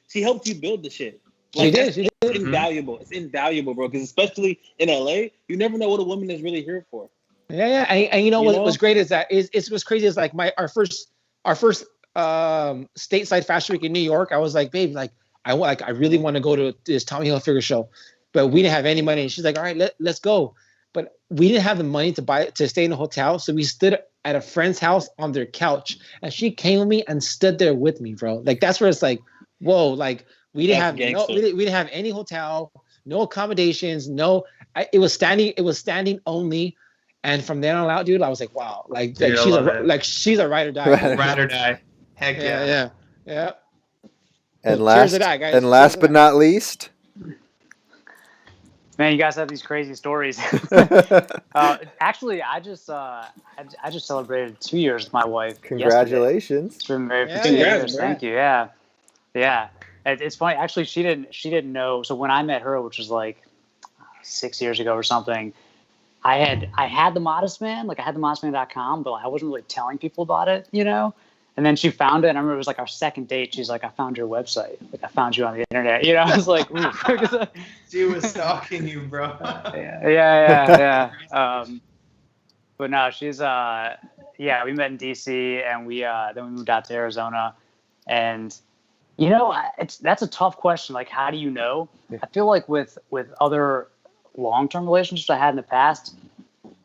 she helped you build the shit. She Like did. it's invaluable. It's invaluable, bro. Because especially in LA, you never know what a woman is really here for. Yeah. And you know what was great is that it was crazy. Is like our first stateside fashion week in New York. I was like, babe, like I really want to go to this Tommy Hilfiger show, but we didn't have any money. And she's like, all right, let's go. But we didn't have the money to stay in a hotel, so we stood at a friend's house on their couch, and she came with me and stood there with me, bro. Like that's where it's like, whoa, like we didn't have we didn't have any hotel, no accommodations, it was standing only. And from then on out, dude, I was like, wow, dude, she's a ride or die. Ride or die. Heck yeah. Yeah. And cheers to that, guys. And last but not least, man, you guys have these crazy stories. Actually, I just celebrated 2 years with my wife. Congratulations! Yesterday. It's been married for 2 years. Thank you. Yeah. It's funny. Actually, she didn't know. So when I met her, which was like 6 years ago or something, I had the Modest Man. Like I had the modestman.com, but I wasn't really telling people about it, you know. And then she found it, and I remember it was like our second date. She's like, I found your website. Like, I found you on the internet. You know, I was like, ooh. She was stalking you, bro. Yeah. But no, she's, we met in D.C., and then we moved out to Arizona. And, you know, that's a tough question. Like, how do you know? I feel like with other long-term relationships I had in the past,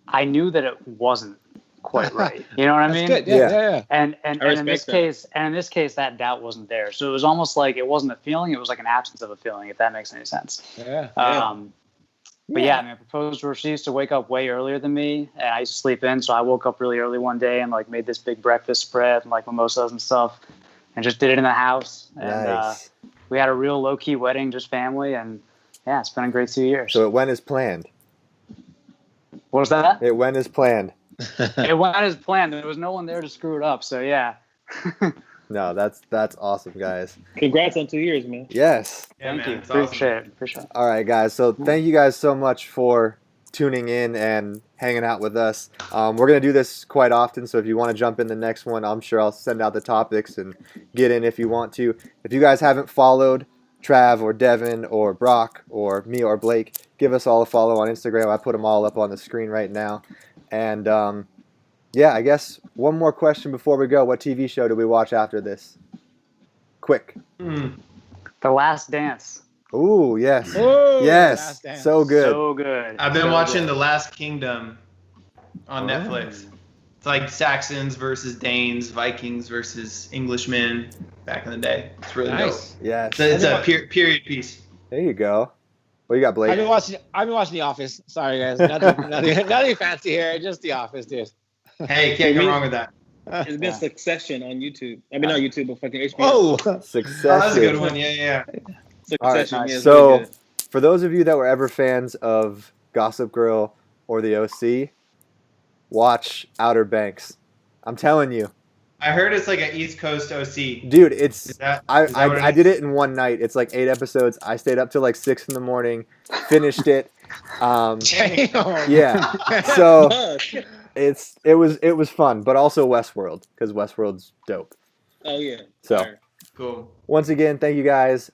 I knew that it wasn't quite right. You know what I mean? Good. Yeah. And in this case, that doubt wasn't there. So it was almost like it wasn't a feeling; it was like an absence of a feeling. If that makes any sense. Yeah. But yeah, I mean, I proposed to her. She used to wake up way earlier than me, and I used to sleep in. So I woke up really early one day and like made this big breakfast spread and like mimosas and stuff, and just did it in the house. And we had a real low key wedding, just family, and yeah, it's been a great 2 years. So it went as planned. What was that? It went as planned. It went as planned. There was no one there to screw it up. So yeah. No, that's awesome, guys. Congrats on 2 years, man. Yes. Yeah, Thank you. Awesome. Appreciate it. All right, guys. So thank you guys so much for tuning in and hanging out with us. We're going to do this quite often, so if you want to jump in the next one, I'm sure I'll send out the topics and get in if you want to. If you guys haven't followed Trav or Devin or Brock or me or Blake, give us all a follow on Instagram. I put them all up on the screen right now. And I guess one more question before we go. What TV show do we watch after this? Quick. The Last Dance. Ooh, yes. Ooh, yes. So good. So good. I've been watching The Last Kingdom on Netflix. It's like Saxons versus Danes, Vikings versus Englishmen back in the day. It's really dope. Yes. It's a period piece. There you go. What you got, Blake? I've been watching The Office. Sorry, guys. Nothing fancy here. Just The Office, dude. Hey, can't go wrong with that. It's been Succession on YouTube. I mean, not YouTube, but fucking HBO. Oh, Succession. Oh, that's a good one. Yeah. Succession. All right, Yeah, so really good. for those of you that were ever fans of Gossip Girl or The OC, watch Outer Banks. I'm telling you. I heard it's like an East Coast OC. Dude, I I did it in one night. It's like 8 episodes. I stayed up till like 6 in the morning, finished it. damn. Yeah. So it was fun, but also Westworld, because Westworld's dope. Oh yeah. So Fire. Cool. once again, thank you guys.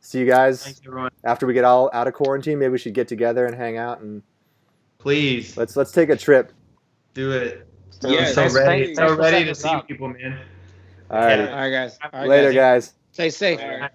See you guys Thanks, everyone. after we get all out of quarantine. Maybe we should get together and hang out, and Please let's take a trip. do it. Yeah, so ready thanks for to setting see us up. people, man. All right. All right, guys. Later, guys. Stay safe. All right.